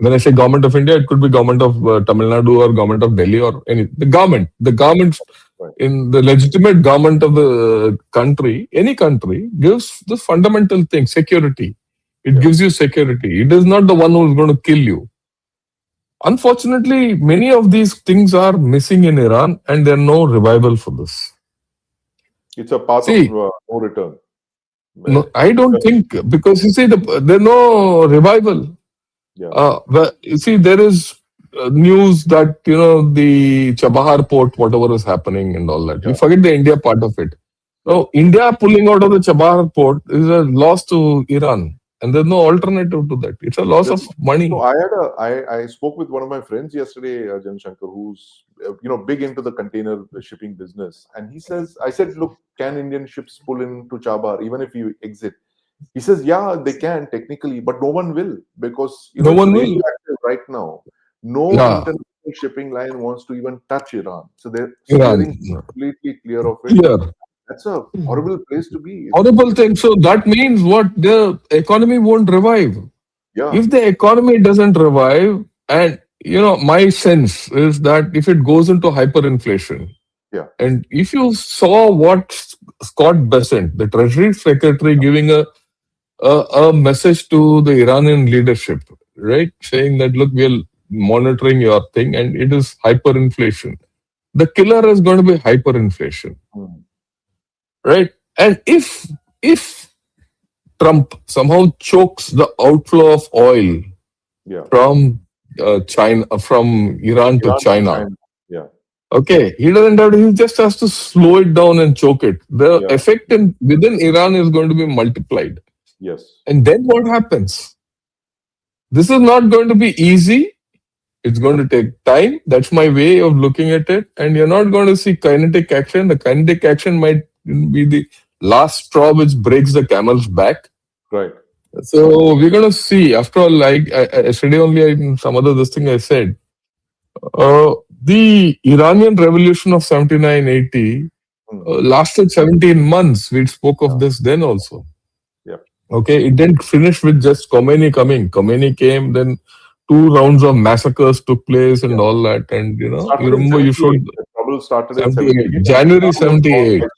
B: When I say government of India, it could be government of Tamil Nadu or government of Delhi or any the government
A: Right.
B: in the legitimate government of the country, any country gives the fundamental thing, security. It
A: Yeah.
B: gives you security. It is not the one who is going to kill you. Unfortunately, many of these things are missing in Iran, and there are no revival for this.
A: It's a path of
B: See,
A: no return.
B: no,
A: It's
B: I don't
A: just,
B: think because you see, there's no revival.
A: yeah.
B: You see, there is news that the Chabahar port, whatever is happening and all that.
A: Yeah.
B: You forget the India part of it.
A: Yeah.
B: So India pulling out of the Chabahar port is a loss to Iran, and there's no alternative to that. It's a loss
A: There's
B: of money.
A: I spoke with one of my friends yesterday, Jan Shankar, who's big into the container shipping business, and he says, I said, look, can Indian ships pull into Chabar even if you exit? He says, yeah, they can technically, but no one will because
B: No
A: it's
B: one will.
A: radioactive right now. No
B: Yeah,
A: international shipping line wants to even touch Iran, so they're
B: Iran.
A: steering completely clear of it.
B: Clear.
A: That's a horrible place to be.
B: Horrible thing. So that means what? The economy won't revive.
A: Yeah,
B: If the economy doesn't revive, and my sense is that if it goes into hyperinflation,
A: yeah,
B: and if you saw what Scott Bessent, the Treasury Secretary, giving a message to the Iranian leadership, right, saying that look, we are monitoring your thing, and it is hyperinflation. The killer is going to be hyperinflation,
A: mm,
B: right? And if Trump somehow chokes the outflow of oil
A: yeah.
B: from China, from Iran to
A: Iran to
B: China.
A: China. Yeah,
B: Okay, he doesn't have to, he just has to slow it down and choke it. The
A: yeah,
B: effect within Iran is going to be multiplied.
A: yes.
B: And then what happens? This is not going to be easy. It's going to take time. That's my way of looking at it. And you're not going to see kinetic action. The kinetic action might be the last straw which breaks the camel's back.
A: Right.
B: So we're going to see. After all, like yesterday only, in some other this thing I said, the Iranian Revolution of 79-80
A: Mm,
B: lasted 17 months. We spoke of
A: yeah,
B: this then also.
A: yeah.
B: Okay, it didn't finish with just Khomeini coming. Khomeini came, then two rounds of massacres took place and
A: Yeah.
B: all that. And you
A: Started in
B: remember you
A: 78.
B: showed
A: The trouble started in
B: 78,
A: 78, and
B: January
A: Saddam was out by
B: 78.
A: Jan.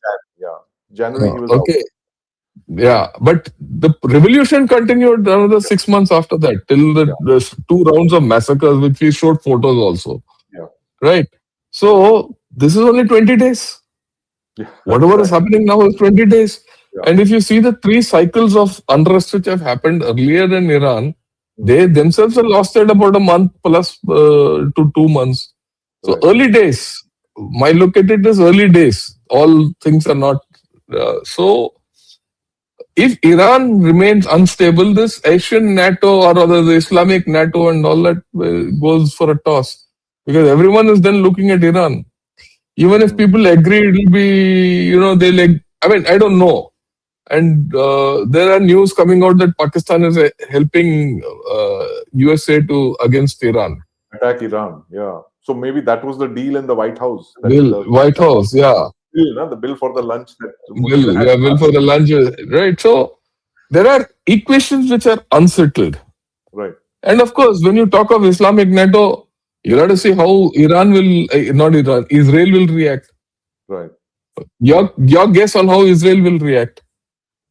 A: Yeah. January he was out.
B: Okay, yeah, but the revolution continued another
A: Yeah.
B: 6 months after that, till
A: Yeah.
B: the two rounds of massacres, which we showed photos also.
A: Yeah.
B: Right. So this is only 20 days.
A: Yeah.
B: Whatever is
A: Right.
B: happening now is 20 days.
A: Yeah.
B: And if you see the three cycles of unrest which have happened earlier in Iran,
A: Mm,
B: they themselves have lost it about a month plus to 2 months. So
A: right.
B: early days. My look at it is early days. All things are not. So if Iran remains unstable, this Asian NATO or rather the Islamic NATO and all that goes for a toss because everyone is then looking at Iran. Even if
A: Mm,
B: people agree, it'll be, they like, I mean, I don't know. And there are news coming out that Pakistan is helping USA to against Iran.
A: attack Iran. Yeah. So maybe that was the deal in the White House that
B: Bill, White House, yeah.
A: the bill for the lunch that Modi
B: Bill,
A: had.
B: yeah, bill for the lunch, right? So there are equations which are unsettled.
A: Right.
B: And of course, when you talk of Islamic NATO, you have to see how Iran will, not Iran, Israel will react.
A: Right.
B: Your guess on how Israel will react?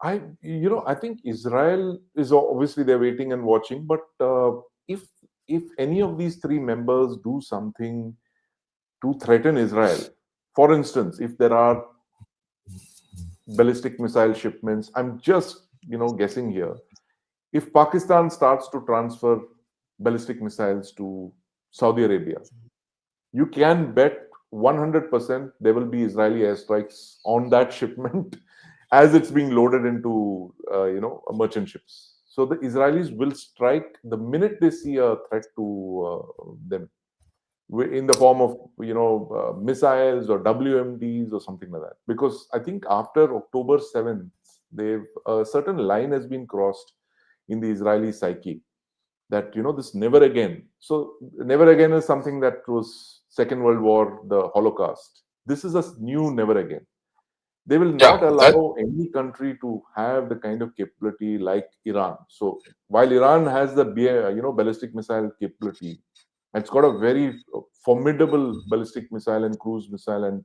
A: I think Israel is obviously they're waiting and watching, but if any of these three members do something to threaten Israel, for instance, if there are ballistic missile shipments, I'm just guessing here. If Pakistan starts to transfer ballistic missiles to Saudi Arabia, you can bet 100% there will be Israeli airstrikes on that shipment as it's being loaded into merchant ships. So the Israelis will strike the minute they see a threat to them, in the form of missiles or WMDs or something like that. Because I think after October 7th, they've a certain line has been crossed in the Israeli psyche, that this never again. So never again is something that was Second World War, the Holocaust. This is a new never again. They will
B: Yeah,
A: not allow any country to have the kind of capability like Iran. So while Iran has the ballistic missile capability, it's got a very formidable ballistic missile and cruise missile and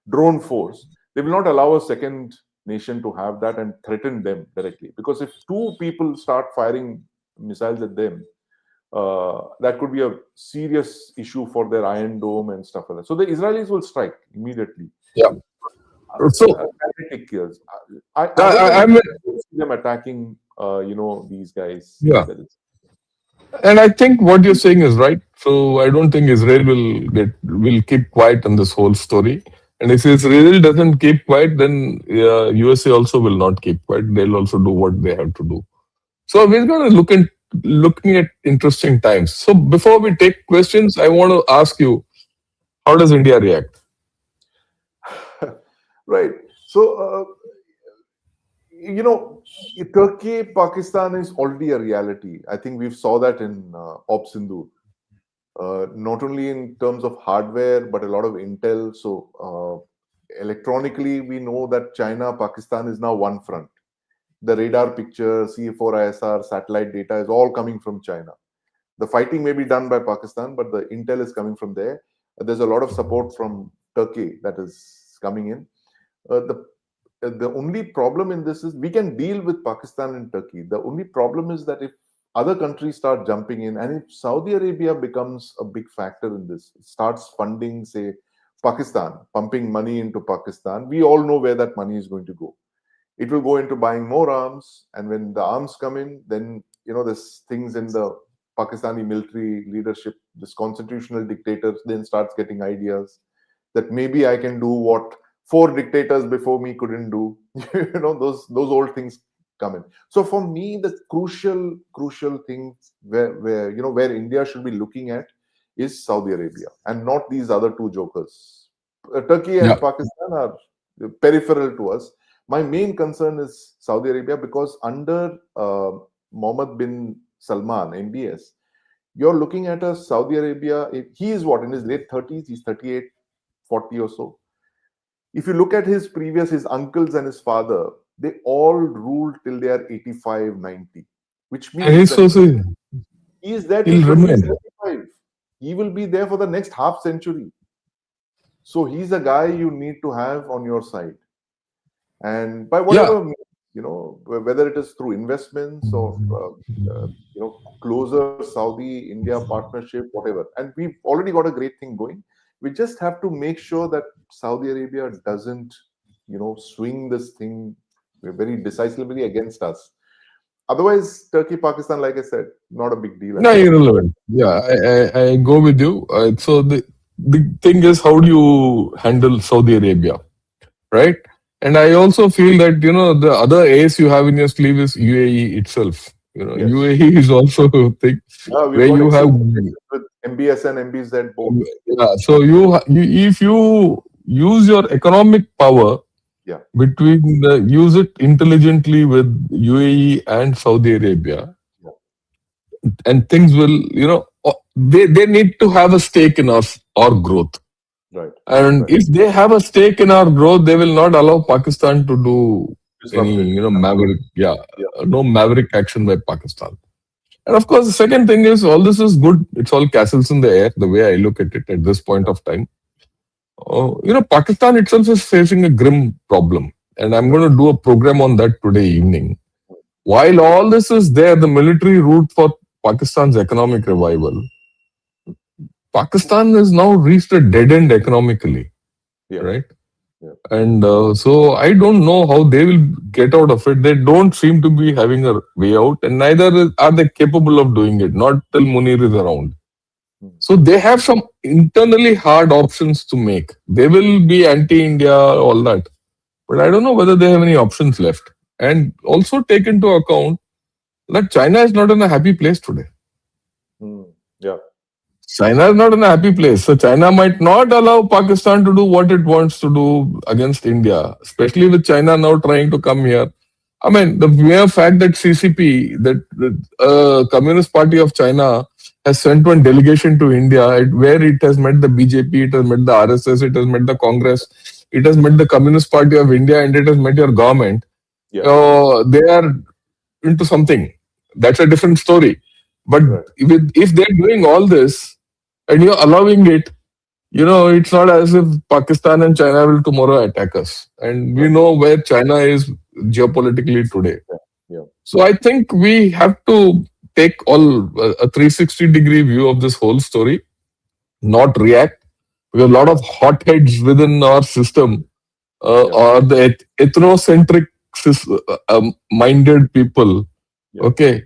A: drone force. They will not allow a second nation to have that and threaten them directly. Because if two people start firing missiles at them, that could be a serious issue for their Iron Dome and stuff like that. So the Israelis will strike immediately.
B: yeah. So
A: Can it take years? Other
B: I,
A: than
B: I'm
A: that, I don't see them attacking, these guys.
B: yeah.
A: That is,
B: And I think what you're saying is right. So I don't think Israel will keep quiet on this whole story. And if Israel doesn't keep quiet, then USA also will not keep quiet. They'll also do what they have to do. So we're going to looking at interesting times. So before we take questions, I want to ask you, how does India react?
A: right. So, Turkey, Pakistan is already a reality. I think we've saw that in Op Sindoor. Not only in terms of hardware, but a lot of intel. So, electronically, we know that China, Pakistan is now one front. The radar picture, CA4ISR, satellite data is all coming from China. The fighting may be done by Pakistan, but the intel is coming from there. There's a lot of support from Turkey that is coming in. The only problem in this is we can deal with Pakistan and Turkey. The only problem is that if other countries start jumping in, and if Saudi Arabia becomes a big factor in this, starts funding, say, Pakistan, pumping money into Pakistan, we all know where that money is going to go. It will go into buying more arms, and when the arms come in, then there's things in the Pakistani military leadership, this constitutional dictator then starts getting ideas that maybe I can do what four dictators before me couldn't do. Those old things come in. So for me, the crucial thing where India should be looking at is Saudi Arabia, and not these other two jokers. Turkey and
B: Yeah.
A: Pakistan are peripheral to us. My main concern is Saudi Arabia, because under Mohammed bin Salman, MBS, you're looking at a Saudi Arabia. He is in his late 30s, he's 38, 40 or so. If you look at his uncles and his father, they all ruled till they are 85, 90, which
B: And
A: means that he is there till
B: he'll remain.
A: 2075. He will be there for the next half century. So he's a guy you need to have on your side. And by whatever means, whether it is through investments or closer Saudi-India partnership, whatever. And we've already got a great thing going. We just have to make sure that Saudi Arabia doesn't, swing this thing very decisively against us. Otherwise, Turkey, Pakistan, like I said, not a big deal.
B: No, irrelevant. Yeah, I go with you. So the thing is, how do you handle Saudi Arabia, right? And I also feel that the other ace you have in your sleeve is UAE itself.
A: Yes.
B: UAE is also a thing where you have
A: with MBS and MBZ both.
B: Yeah, so if you use your economic power use it intelligently with UAE and Saudi Arabia, and things will they need to have a stake in our growth.
A: Right.
B: And if they have a stake in our growth, they will not allow Pakistan to do any maverick no maverick action by Pakistan. And of course, the second thing is, all this is good. It's all castles in the air, the way I look at it at this point of time. Pakistan itself is facing a grim problem. And I'm going to do a program on that today evening. While all this is there, the military route for Pakistan's economic revival, Pakistan has now reached a dead end economically, right?
A: Yeah.
B: And so I don't know how they will get out of it. They don't seem to be having a way out, and neither are they capable of doing it, not till Munir is around. So they have some internally hard options to make. They will be anti-India, all that. But I don't know whether they have any options left. And also take into account that China is not in a happy place today.
A: Hmm. Yeah.
B: China is not in a happy place. So China might not allow Pakistan to do what it wants to do against India, especially with China now trying to come here. I mean, the mere fact that CCP, that the Communist Party of China, has sent one delegation to India, where it has met the BJP, it has met the RSS, it has met the Congress, it has met the Communist Party of India, and it has met your government.
A: Yeah.
B: They are into something. That's a different story. But
A: Right.
B: if they're doing all this and you're allowing it, it's not as if Pakistan and China will tomorrow attack us. And we
A: Right.
B: know where China is geopolitically today.
A: Yeah. Yeah.
B: So I think we have to take a 360-degree view of this whole story, not react. We have a lot of hotheads within our system,
A: Yeah.
B: or the ethnocentric minded people.
A: Yeah.
B: Okay,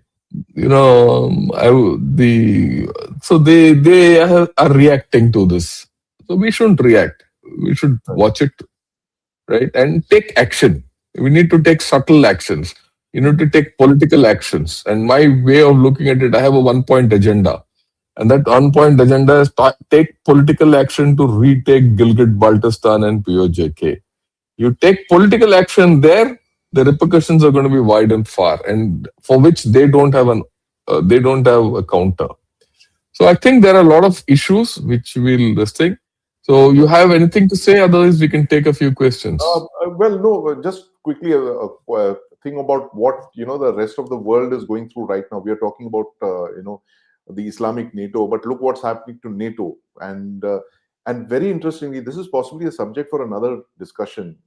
B: they are reacting to this. So we shouldn't react. We should
A: Right.
B: watch it, right, and take action. We need to take subtle actions. You need to take political actions. And my way of looking at it, I have a one-point agenda. And that one-point agenda is take political action to retake Gilgit-Baltistan and POJK. You take political action there, the repercussions are going to be wide and far, and for which they don't have a counter. So I think there are a lot of issues which we'll this thing. So you
A: Yeah.
B: have anything to say? Otherwise, we can take a few questions.
A: Well, no, just quickly a thing about what the rest of the world is going through right now. We are talking about the Islamic NATO, but look what's happening to NATO, and very interestingly, this is possibly a subject for another discussion.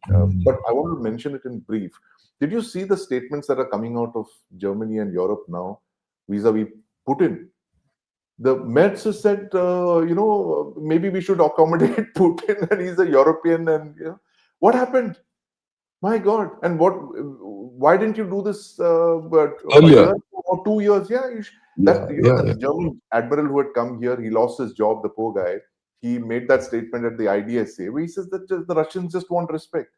A: But I want to mention it in brief. Did you see the statements that are coming out of Germany and Europe now vis-a-vis Putin? The Mets has said, maybe we should accommodate Putin, and he's a European, and what happened? My God! And what? Why didn't you do this a
B: Earlier.
A: year or 2 years? Yeah,
B: Yeah, yeah, yeah.
A: that German admiral who had come here, he lost his job. The poor guy. He made that statement at the IDSA, where he says that the Russians just want respect.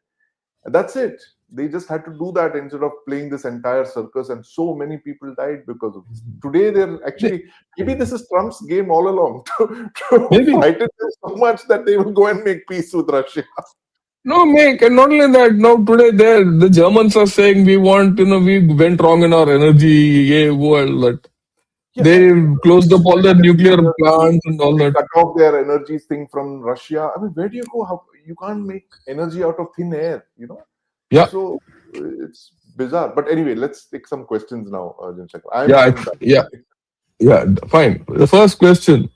A: And that's it. They just had to do that instead of playing this entire circus, and so many people died because of this. Today, they're actually maybe this is Trump's game all along to
B: Maybe.
A: frighten them so much that they will go and make peace with Russia.
B: No, make, and not only that, now today the Germans are saying we went wrong in our energy world, that
A: Yeah,
B: they
A: and
B: closed up all the nuclear
A: they
B: plants and all that.
A: cut off their energy thing from Russia. I mean, where do you go? How you can't make energy out of thin air,
B: Yeah,
A: So it's bizarre. But anyway, let's take some questions now, Shankar. I'm,
B: yeah,
A: I'm done.
B: yeah. Fine. The first question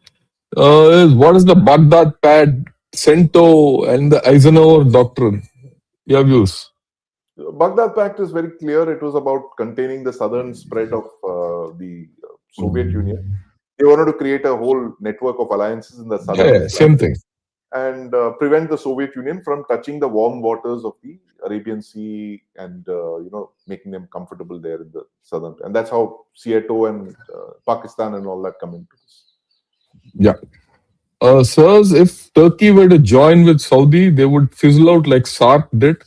B: is, what is the Baghdad Pact, CENTO, and the Eisenhower Doctrine? Your views?
A: Baghdad Pact is very clear. It was about containing the southern spread of the Soviet Union. They wanted to create a whole network of alliances in the southern
B: Yeah, same thing.
A: and prevent the Soviet Union from touching the warm waters of the Arabian Sea and making them comfortable there in the southern. And that's how Seato and Pakistan and all that come into this.
B: Yeah. Sirs, if Turkey were to join with Saudi, they would fizzle out like SARC did.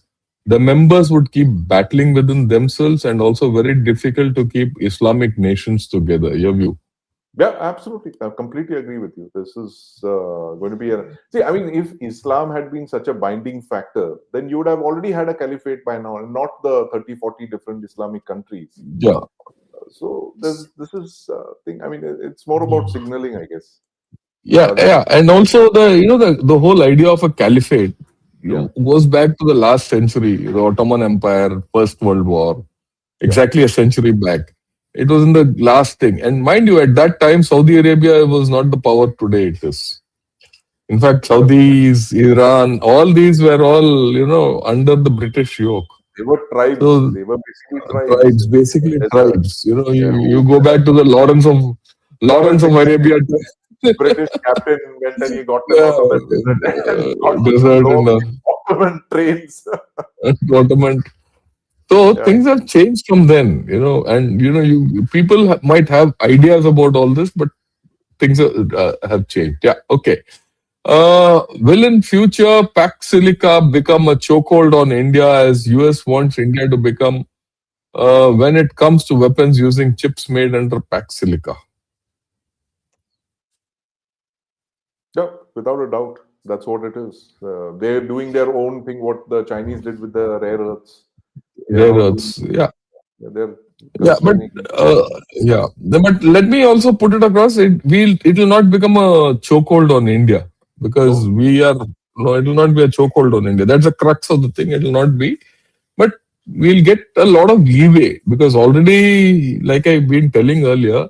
B: The members would keep battling within themselves, and also very difficult to keep Islamic nations together. Your view?
A: Yeah, absolutely. I completely agree with you. This is going to be see. I mean, if Islam had been such a binding factor, then you would have already had a caliphate by now, and not the 30, 40 different Islamic countries.
B: Yeah.
A: So this is thing. I mean, it's more about signaling, I guess.
B: Yeah, and also the whole idea of a caliphate
A: Yeah.
B: goes back to the last century, the Ottoman Empire, First World War, exactly a century back. It was in the last thing, and mind you, at that time, Saudi Arabia was not the power today it is. In fact, Saudis, Iran, all these were all under the British yoke.
A: They were tribes.
B: So
A: They were basically tribes.
B: tribes, basically
A: There's
B: tribes.
A: yeah.
B: You go back to the Lawrence of Arabia.
A: British captain went and he got them out of the
B: desert
A: and Ottoman trains.
B: Ottoman. So things have changed from then, and people might have ideas about all this, but things have changed. Yeah, okay. Will in future Pax Silica become a chokehold on India as US wants India to become when it comes to weapons using chips made under Pax Silica?
A: Yeah, without a doubt, that's what it is. They're doing their own thing. What the Chinese did with the rare earths, they're
B: Rare
A: now doing.
B: earths. Yeah.
A: They're
B: Yeah, but
A: concerning.
B: uh, yeah, but let me also put it across. It will not become a chokehold on India because
A: No,
B: we are no. It will not be a chokehold on India. That's the crux of the thing. It will not be, but we'll get a lot of leeway because already, like I've been telling earlier,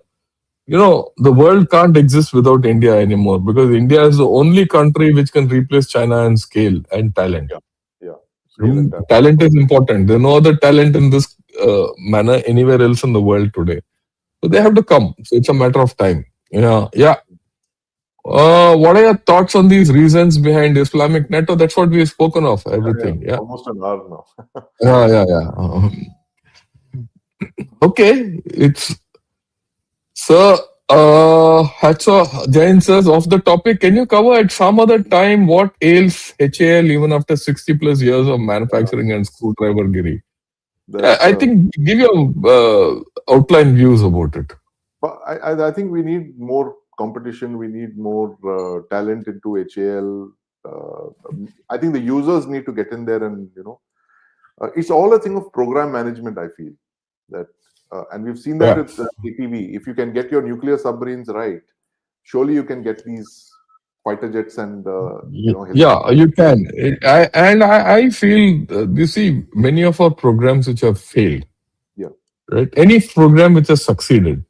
B: the world can't exist without India anymore because India is the only country which can replace China in scale and talent.
A: yeah, yeah, scale and talent.
B: Talent is important. There's no other talent in this manner anywhere else in the world today. So they have to come. So it's a matter of time. Yeah, yeah. What are your thoughts on these reasons behind Islamic NATO? That's what we've spoken of.
A: Yeah,
B: Everything. Yeah.
A: almost an hour now.
B: Yeah, yeah, yeah. Okay. It's so. Jain says off the topic. Can you cover at some other time what ails HAL even after 60 plus years of
A: Yeah,
B: manufacturing and screwdriver giri?
A: that's
B: I think give your outline views about it.
A: but I think we need more competition. We need more talent into HAL. I think the users need to get in there, and it's all a thing of program management. I feel that, and we've seen that
B: Yeah.
A: with APV. If you can get your nuclear submarines right, surely you can get these fighter jets and
B: Yeah,
A: helicopters.
B: you can. I feel, you see, many of our programs which have failed,
A: Yeah.
B: right? Any program which has succeeded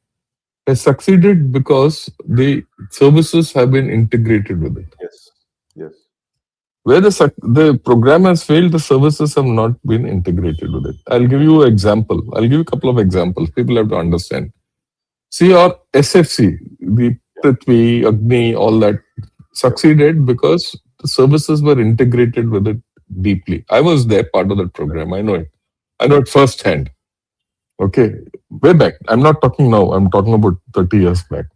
B: because the services have been integrated with it.
A: Yes. Yes.
B: Where the program has failed, the services have not been integrated with it. I'll give you an example. I'll give you a couple of examples. People have to understand. See, our SFC, the Prithvi, Agni, all that
A: Yeah.
B: succeeded because the services were integrated with it deeply. I was there, part of that program. I know it. I know it firsthand. Okay. Way back. I'm not talking now. I'm talking about 30 years back.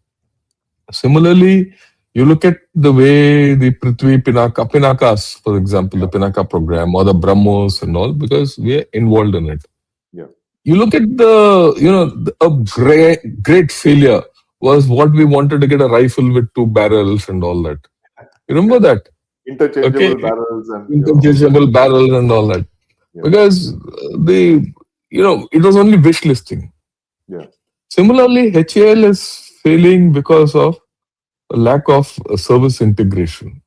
B: Similarly, you look at the way the Prithvi Pinakas, for example, the
A: Yeah.
B: Pinaka program or the BrahMos and all, because we are involved in it.
A: Yeah.
B: You look at a great failure was what we wanted to get a rifle with two barrels and all that. You
A: Yeah.
B: remember that? Okay,
A: Interchangeable barrels and all that.
B: interchangeable barrels and all that.
A: Yeah.
B: Because it was only wish listing.
A: Yeah.
B: Similarly, HAL is failing because of a lack of service integration.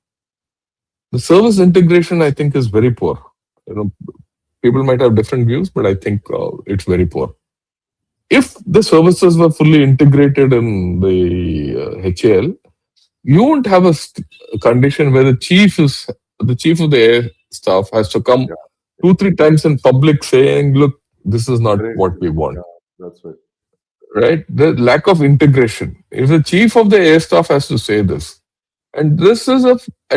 B: The service integration, I think, is very poor. You know, people might have different views, but I think it's very poor. If the services were fully integrated in the HAL, you won't have a condition where the chief of the air staff has to come
A: Yeah.
B: 2-3 times in public saying, "Look, this is not
A: Great.
B: what we want."
A: Yeah. That's right.
B: Right? The lack of integration. If the chief of the air staff has to say this, and this is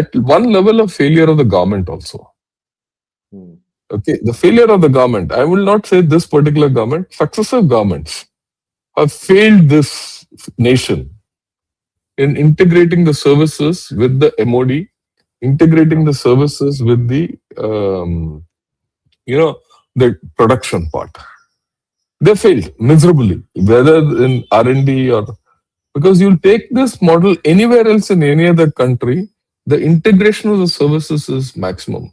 B: at one level a failure of the government also.
A: Hmm.
B: Okay, the failure of the government. I will not say this particular government. Successive governments have failed this nation in integrating the services with the MOD, integrating the services with you know, the production part. They failed miserably, whether in R&D or because you'll take this model anywhere else in any other country, the integration of the services is maximum.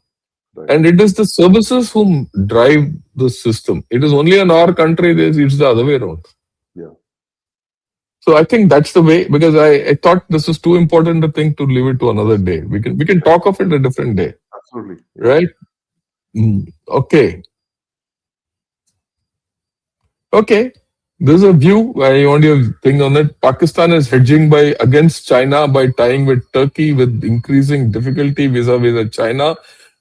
A: Right.
B: And it is the services who drive the system. It is only in our country, it's the other way around.
A: Yeah.
B: So I think that's the way because I thought this is too important a thing to leave it to another day. We can talk of it a different day,
A: Absolutely. Yeah.
B: right? Okay. Okay. There's a view. I want your thing on it. Pakistan is hedging against China by tying with Turkey with increasing difficulty vis-a-vis China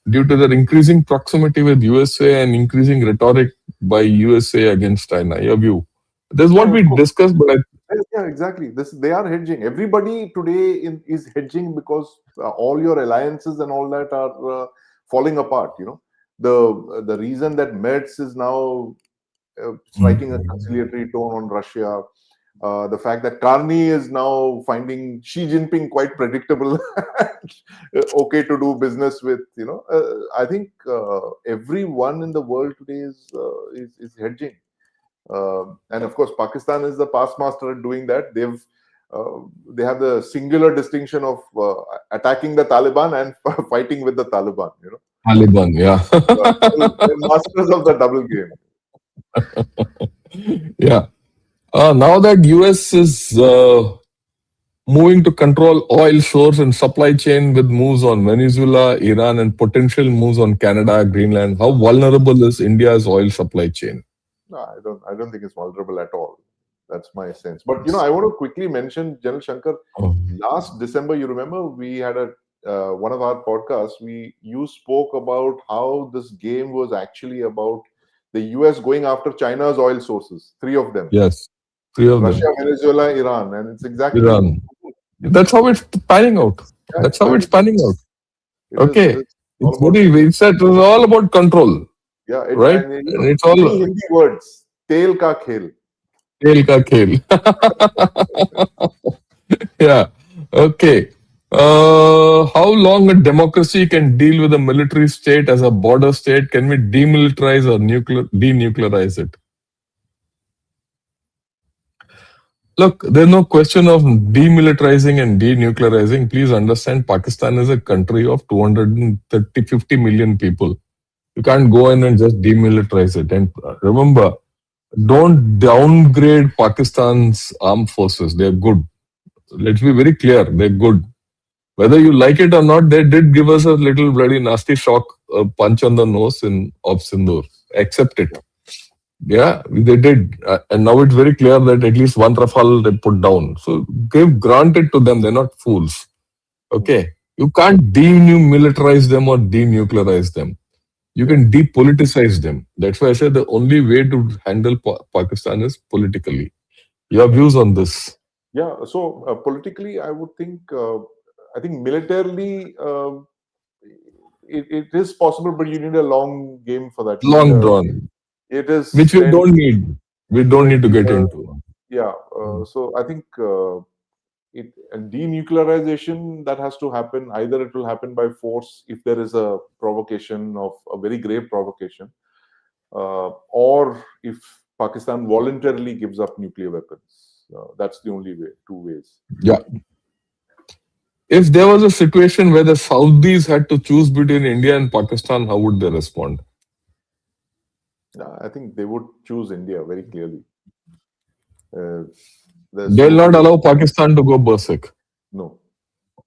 B: due to their increasing proximity with USA and increasing rhetoric by USA against China. Your view. This is what
A: Yeah, of
B: we
A: course.
B: discussed, but
A: Yeah, exactly. They are hedging. Everybody today is hedging because all your alliances and all that are falling apart. The reason that Merz is now striking a conciliatory tone on Russia. The fact that Carney is now finding Xi Jinping quite predictable, okay to do business with. I think everyone in the world today is hedging. And of course, Pakistan is the past master at doing that. They have the singular distinction of attacking the Taliban and fighting with the Taliban.
B: Taliban, yeah.
A: They're masters of the double game.
B: Yeah. Now that US is moving to control oil source and supply chain with moves on Venezuela, Iran, and potential moves on Canada, Greenland, how vulnerable is India's oil supply chain?
A: No, I don't think it's vulnerable at all. That's my sense. But I want to quickly mention, General Shankar.
B: Oh,
A: Last December, you remember we had a one of our podcasts. You spoke about how this game was actually about the US going after China's oil sources, three of them:
B: yes, three of
A: Russia,
B: them.
A: Venezuela, Iran, and it's exactly,
B: Iran. That's how it's panning out.
A: yeah,
B: That's
A: it's
B: how it's
A: panning.
B: panning out.
A: It is
B: Okay.
A: all
B: It's
A: about
B: very,
A: control.
B: it's all about control,
A: Yeah,
B: right?
A: and
B: And it's
A: three
B: all
A: Hindi words: "Tel ka khel."
B: खेल का खेल. Yeah. Okay. How long a democracy can deal with a military state as a border state? Can we demilitarize or denuclearize it? Look, there's no question of demilitarizing and denuclearizing. Please understand, Pakistan is a country of 230, 50 million people. You can't go in and just demilitarize it. And remember, don't downgrade Pakistan's armed forces. They're good. Let's be very clear. They're good. Whether you like it or not, they did give us a little bloody nasty shock, punch on the nose in Op Sindoor. Accept it. Yeah, they did. And now it's very clear that at least one Rafale they put down. So give granted to them. They're not fools. Okay. You can't demilitarize them or denuclearize them. You
A: Yeah,
B: can depoliticize them. That's why I said the only way to handle Pakistan is politically. Your
A: yeah,
B: views on this?
A: yeah. So politically, I think militarily, it is possible, but you need a long game for that. You need
B: Long
A: a
B: drawn,
A: It is
B: which we
A: 10,
B: don't need. We don't need to
A: 20
B: get
A: years.
B: into.
A: Yeah. So I think denuclearization, that has to happen. Either it will happen by force if there is a provocation of a very grave provocation, or if Pakistan voluntarily gives up nuclear weapons. That's the only way. Two ways.
B: Yeah. If there was a situation where the Saudis had to choose between India and Pakistan, how would they respond?
A: I think they would choose India very clearly. Uh, there's
B: They'll
A: no
B: not
A: debate.
B: allow Pakistan to go berserk.
A: No.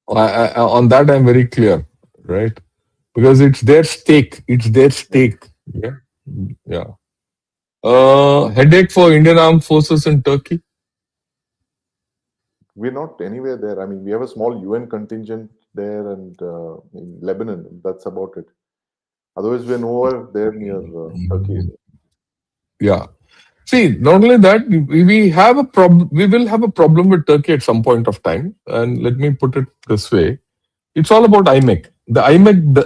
B: On that, I'm very clear, right? Because it's their stake. It's their stake. Yeah. Yeah. Headache for Indian armed forces in Turkey.
A: We're not anywhere there. I mean, we have a small UN contingent there, and in Lebanon. That's about it. Otherwise, we're nowhere there near Turkey.
B: Yeah. See, not only that, we have a problem. We will have a problem with Turkey at some point of time. And let me put it this way: it's all about IMEC. The IMEC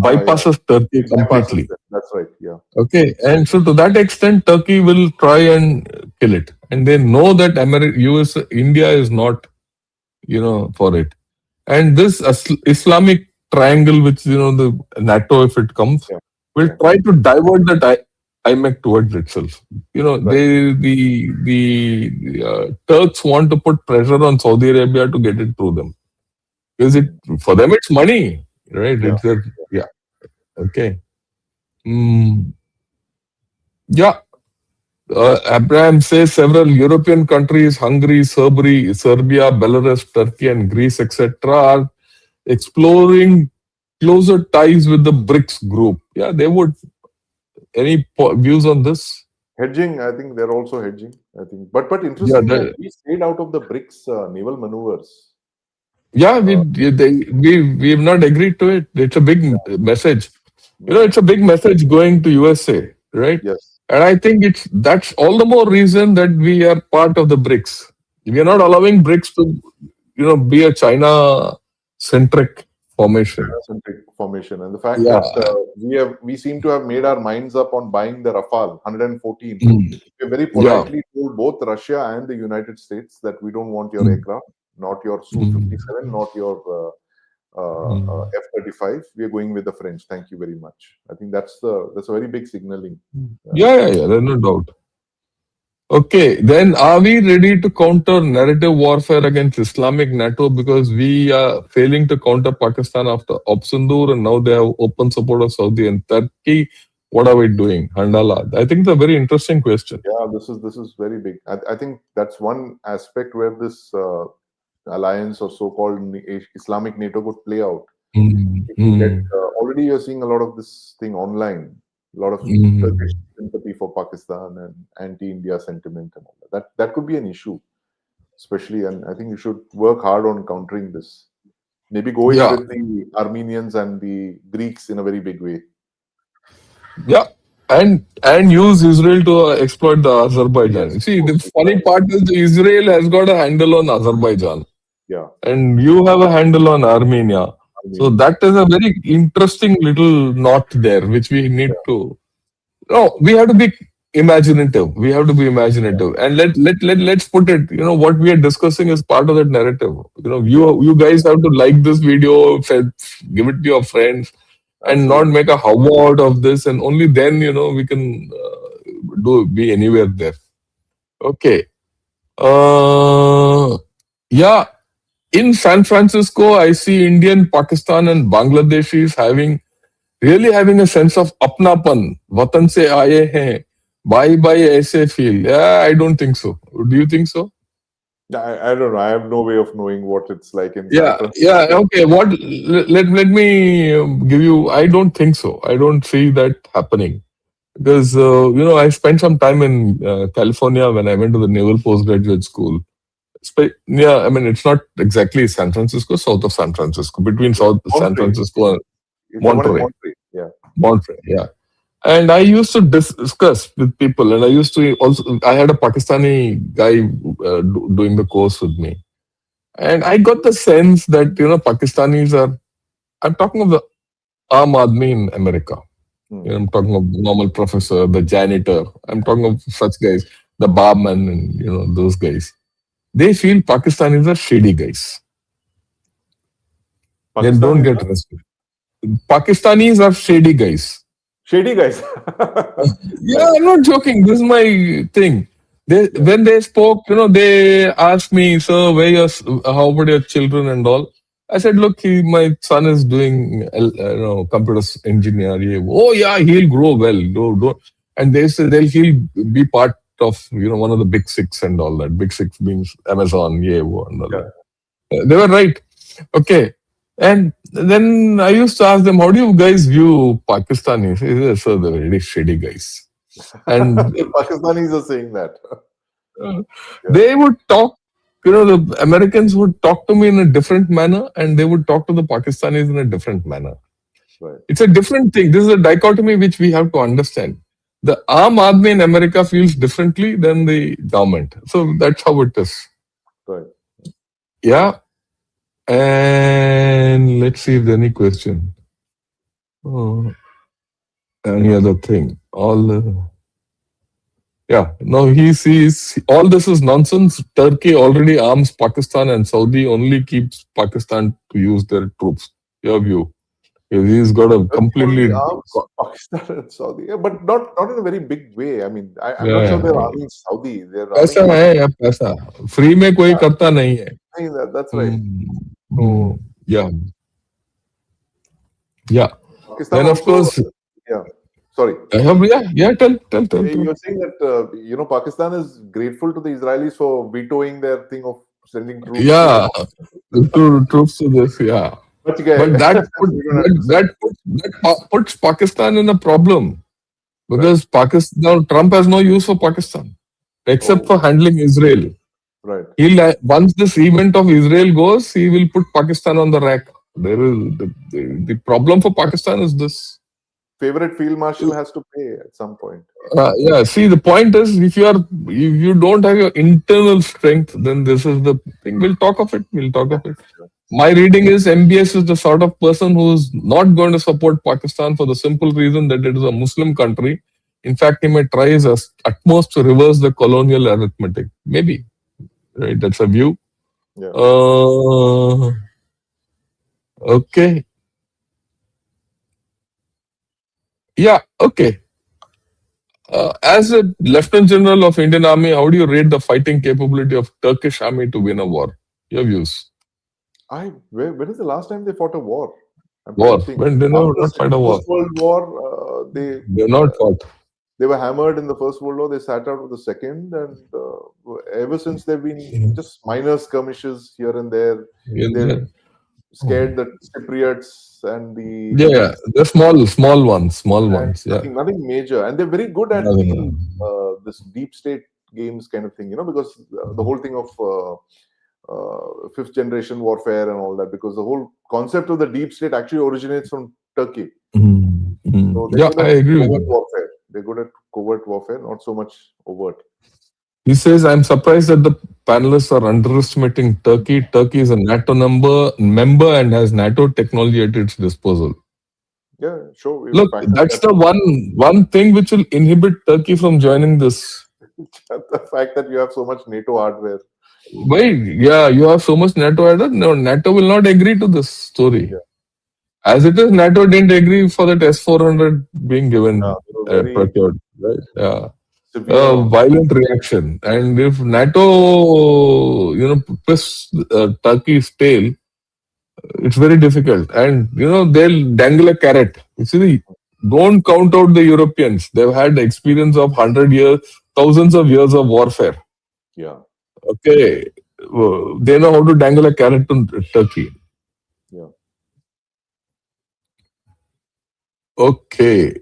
A: Yeah,
B: bypasses Turkey
A: it bypasses
B: completely.
A: them. That's right. Yeah,
B: Okay, and so to that extent, Turkey will try and kill it, and they know that US, India is not, for it. And this Islamic triangle, which the NATO, if it comes,
A: yeah,
B: will
A: yeah.
B: try to divert that IMEC towards itself.
A: Right.
B: The Turks want to put pressure on Saudi Arabia to get it through them because
A: Mm.
B: for them it's money, right?
A: Yeah,
B: It's their, yeah. Okay. Mm, yeah. Abraham says several European countries, Hungary, Serbia, Belarus, Turkey, and Greece, etc., are exploring closer ties with the BRICS group. Yeah, they would. Any views on this?
A: hedging. I think they're also hedging. I think, but
B: Yeah,
A: interesting that we stayed out of the BRICS naval maneuvers.
B: yeah.
A: Uh,
B: We have not agreed to it. It's a big message.
A: yeah.
B: It's a big message going to USA, right?
A: Yes.
B: And I think that's all the more reason that we are part of the BRICS. We are not allowing BRICS to, be a China centric formation.
A: Centric formation, and the fact
B: Yeah.
A: that we seem to have made our minds up on buying the Rafale 114.
B: Mm.
A: We very
B: Yeah.
A: politely told both Russia and the United States that we don't want your
B: Mm.
A: aircraft, not your
B: Mm.
A: Su-57, not your
B: Mm.
A: F-35. We are going with the French. Thank you very much. I think that's a very big signaling.
B: Yeah. There's no doubt. Okay, then are we ready to counter narrative warfare against Islamic NATO because we are failing to counter Pakistan after Obsundur and now they have open support of Saudi and Turkey? What are we doing? Handala. I think it's a very interesting question.
A: Yeah, this is very big. I think that's one aspect where this alliance or so-called Islamic NATO could play out.
B: Mm,
A: If you get
B: mm,
A: already, you're seeing a lot of this thing online, a lot of Turkish
B: mm.
A: sympathy for Pakistan and anti-India sentiment and all that. That could be an issue, especially, and I think you should work hard on countering this. Maybe go in
B: Yeah,
A: with the Armenians and the Greeks in a very big way.
B: yeah. And use Israel to exploit the
A: Yes,
B: Azerbaijan.
A: of
B: See, the
A: course,
B: funny
A: Israel.
B: part is Israel has got a handle on Azerbaijan.
A: Yeah,
B: And you have a handle on Armenia. So
A: Armenia.
B: that is a very interesting little knot there, which we need
A: Yeah,
B: to. No, we have to be imaginative. We have to be imaginative, and let's put it. What we are discussing is part of that narrative.
A: yeah,
B: You guys have to like this video, give it to your friends, and not
A: absolutely.
B: make a hover out of this. And only then we can do be anywhere there. Okay. Yeah, in San Francisco, I see Indian, Pakistan, and Bangladeshis really having a sense of apnapan. Watan se aaye hain. Bye bye aise feel. Yeah, I don't think so. Do you think so?
A: I don't know. I have no way of knowing what it's like in San
B: Yeah.
A: Francisco.
B: Okay. Let me give you. I don't think so. I don't see that happening because I spent some time in California when I went to the Naval Postgraduate School. Yeah, I mean it's not exactly San Francisco, south of San Francisco, between South San
A: Monterey.
B: Francisco and
A: It's the one in
B: Monterey.
A: Monterey. Yeah.
B: Monterey, yeah. And I used to discuss with people, and I used to also. I had a Pakistani guy doing the course with me, and I got the sense that Pakistanis are. I'm talking of the Aam Aadmi in America.
A: Hmm.
B: I'm talking of the normal professor, the janitor. I'm talking of such guys, the barman, and those guys. They feel Pakistanis are shady guys. They
A: Pakistan
B: don't
A: is
B: get respect. Pakistanis are shady guys.
A: shady guys.
B: Yeah,
A: Right.
B: I'm not joking. This is my thing.
A: Yeah.
B: When they spoke, they asked me, "So, how about your children and all?" I said, "Look, my son is doing, computer engineer. Oh, yeah, he'll grow well. And they said he'll be part of, one of the big six and all that. Big six means Amazon, and all
A: Yeah.
B: that. They were right. Okay. And then I used to ask them, how do you guys view Pakistanis? They said, "So they're really shady guys." And
A: The Pakistanis are saying that.
B: uh,
A: Yeah.
B: they would talk, the Americans would talk to me in a different manner and they would talk to the Pakistanis in a different manner.
A: Right.
B: It's a different thing. This is a dichotomy which we have to understand. The Aam Aadmi in America feels differently than the government. So that's how it is.
A: Right.
B: Yeah. And let's see if there's any question. Oh, any other thing. Yeah, no, he sees all this is nonsense. Turkey already arms Pakistan and Saudi only keeps Pakistan to use their troops. Your view. He's got a
A: Turkey already
B: completely.
A: arms Pakistan and Saudi, yeah, but not in a very big way. I mean, I'm not sure
B: Yeah,
A: they're arming Saudi. They're arming
B: पैसा है या पैसा free में कोई
A: Pakistan.
B: करता नहीं है.
A: I think that's right.
B: Hmm.
A: So
B: Yeah, yeah.
A: Pakistan
B: Then of
A: also,
B: course,
A: yeah. Sorry.
B: yeah. Tell.
A: You're saying that Pakistan is grateful to the Israelis for vetoing their thing of sending troops to the.
B: Yeah, to troops to this. Yeah,
A: But okay,
B: but that
A: we don't have to say.
B: puts Pakistan in a problem
A: Right.
B: because Pakistan now Trump has no use for Pakistan except
A: Oh,
B: for handling Israel.
A: right.
B: Once this event of Israel goes, he will put Pakistan on the rack. There is the problem for Pakistan is this.
A: Favorite field marshal has to pay at some point.
B: Yeah, see, the point is, if you don't have your internal strength, then this is the thing. We'll talk of it. We'll talk of it. my reading is MBS is the sort of person who's not going to support Pakistan for the simple reason that it is a Muslim country. In fact, he may try his utmost to reverse the colonial arithmetic. Maybe, right? That's a view.
A: Yeah.
B: Okay. Yeah, okay. As a Lieutenant General of Indian Army, how do you rate the fighting capability of Turkish army to win a war? Your views.
A: When is the last time they fought a war? I'm trying
B: War.
A: to think.
B: When they never
A: After
B: not
A: the
B: fight a war.
A: First World War,
B: They're not fought.
A: they were hammered in the First World War. They sat out of the Second, and ever since they've been just minor skirmishes here and there. They've
B: Yeah,
A: scared the Cypriots and the
B: yeah,
A: Greeks.
B: the small ones, small
A: And
B: ones. Yeah.
A: nothing major. And they're very good at the
B: Nothing.
A: this deep state games kind of thing, because the whole thing of fifth generation warfare and all that, because the whole concept of the deep state actually originates from Turkey. So they're
B: Yeah,
A: good
B: I
A: at
B: agree with
A: covert
B: you.
A: warfare. They're good at covert warfare, not so much overt.
B: He says, I'm surprised that the panelists are underestimating Turkey. Turkey is a NATO member and has NATO technology at its disposal.
A: Yeah, sure. We will
B: Look,
A: factor
B: that's
A: that.
B: the one thing which will inhibit Turkey from joining this.
A: The fact that you have so much NATO hardware.
B: Why? Yeah, you have so much NATO added. No, NATO will not agree to this story.
A: Yeah,
B: As it is, NATO didn't agree for that S-400 being
A: yeah,
B: given,
A: they were very
B: procured. Right? Yeah.
A: severe on.
B: Violent reaction. And if NATO, twists Turkey's tail, it's very difficult. And, they'll dangle a carrot. You see, don't count out the Europeans. They've had experience of 100 years, thousands of years of warfare.
A: Yeah,
B: Okay. They know how to dangle a carrot to Turkey.
A: yeah.
B: Okay.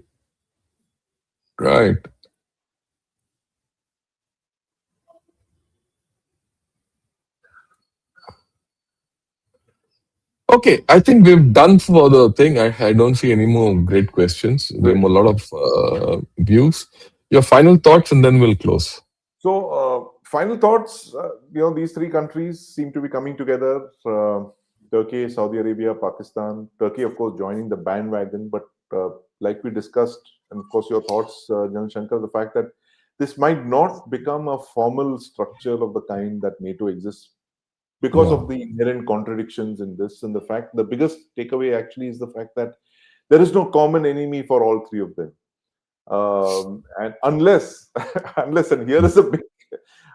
B: Right. Okay, I think we've done for the thing. I don't see any more great questions. There are
A: Great.
B: a lot of views. Your final thoughts, and then we'll close.
A: So, final thoughts. These three countries seem to be coming together. Turkey, Saudi Arabia, Pakistan. Turkey, of course, joining the bandwagon. But like we discussed, and of course, your thoughts, Jan Shankar, the fact that this might not become a formal structure of the kind that NATO exists because
B: Yeah.
A: of the inherent contradictions in this, and the fact the biggest takeaway actually is the fact that there is no common enemy for all three of them. And unless unless, and here is a big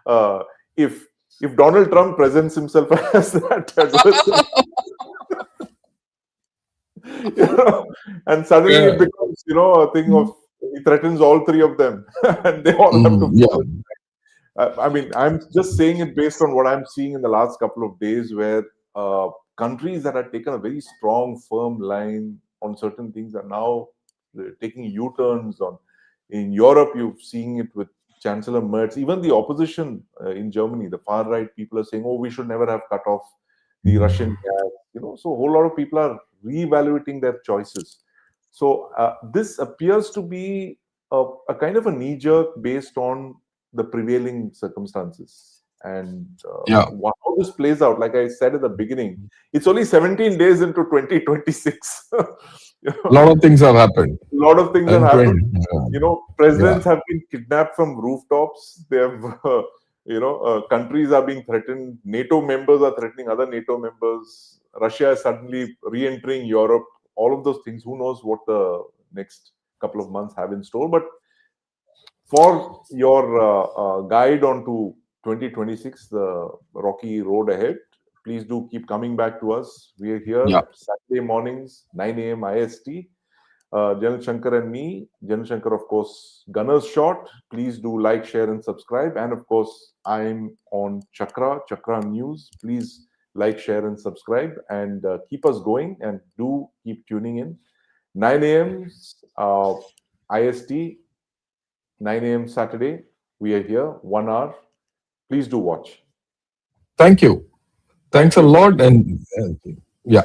A: uh, if Donald Trump presents himself as that adversary, and suddenly it
B: Yeah.
A: becomes a thing of he threatens all three of them and they all have to
B: Yeah.
A: fall. I mean, I'm just saying it based on what I'm seeing in the last couple of days, where countries that had taken a very strong, firm line on certain things are now taking U-turns on. In Europe, you're seeing it with Chancellor Merz. Even the opposition in Germany, the far right people are saying, "Oh, we should never have cut off the Russian gas." So a whole lot of people are reevaluating their choices. So this appears to be a kind of a knee jerk based on the prevailing circumstances, and
B: Yeah.
A: how this plays out. Like I said at the beginning, it's only 17 days into 2026.
B: A lot of things have happened.
A: A lot of things have
B: And
A: happened.
B: 20. Yeah.
A: Presidents have been kidnapped from rooftops. They have countries are being threatened. NATO members are threatening other NATO members. Russia is suddenly re-entering Europe. All of those things, who knows what the next couple of months have in store. But for your guide onto 2026, the rocky road ahead, please do keep coming back to us. We are here
B: Yeah.
A: Saturday mornings, 9 a.m. IST. Janil Shankar and me. Janil Shankar, of course, Gunner's Shot. Please do like, share, and subscribe. And of course, I'm on Chakra News. Please like, share, and subscribe, and keep us going. And do keep tuning in. 9 a.m. IST, 9 a.m. Saturday. We are here, 1 hour. Please do watch.
B: Thank you.
A: Thank
B: Thanks a
A: you.
B: lot. And yeah.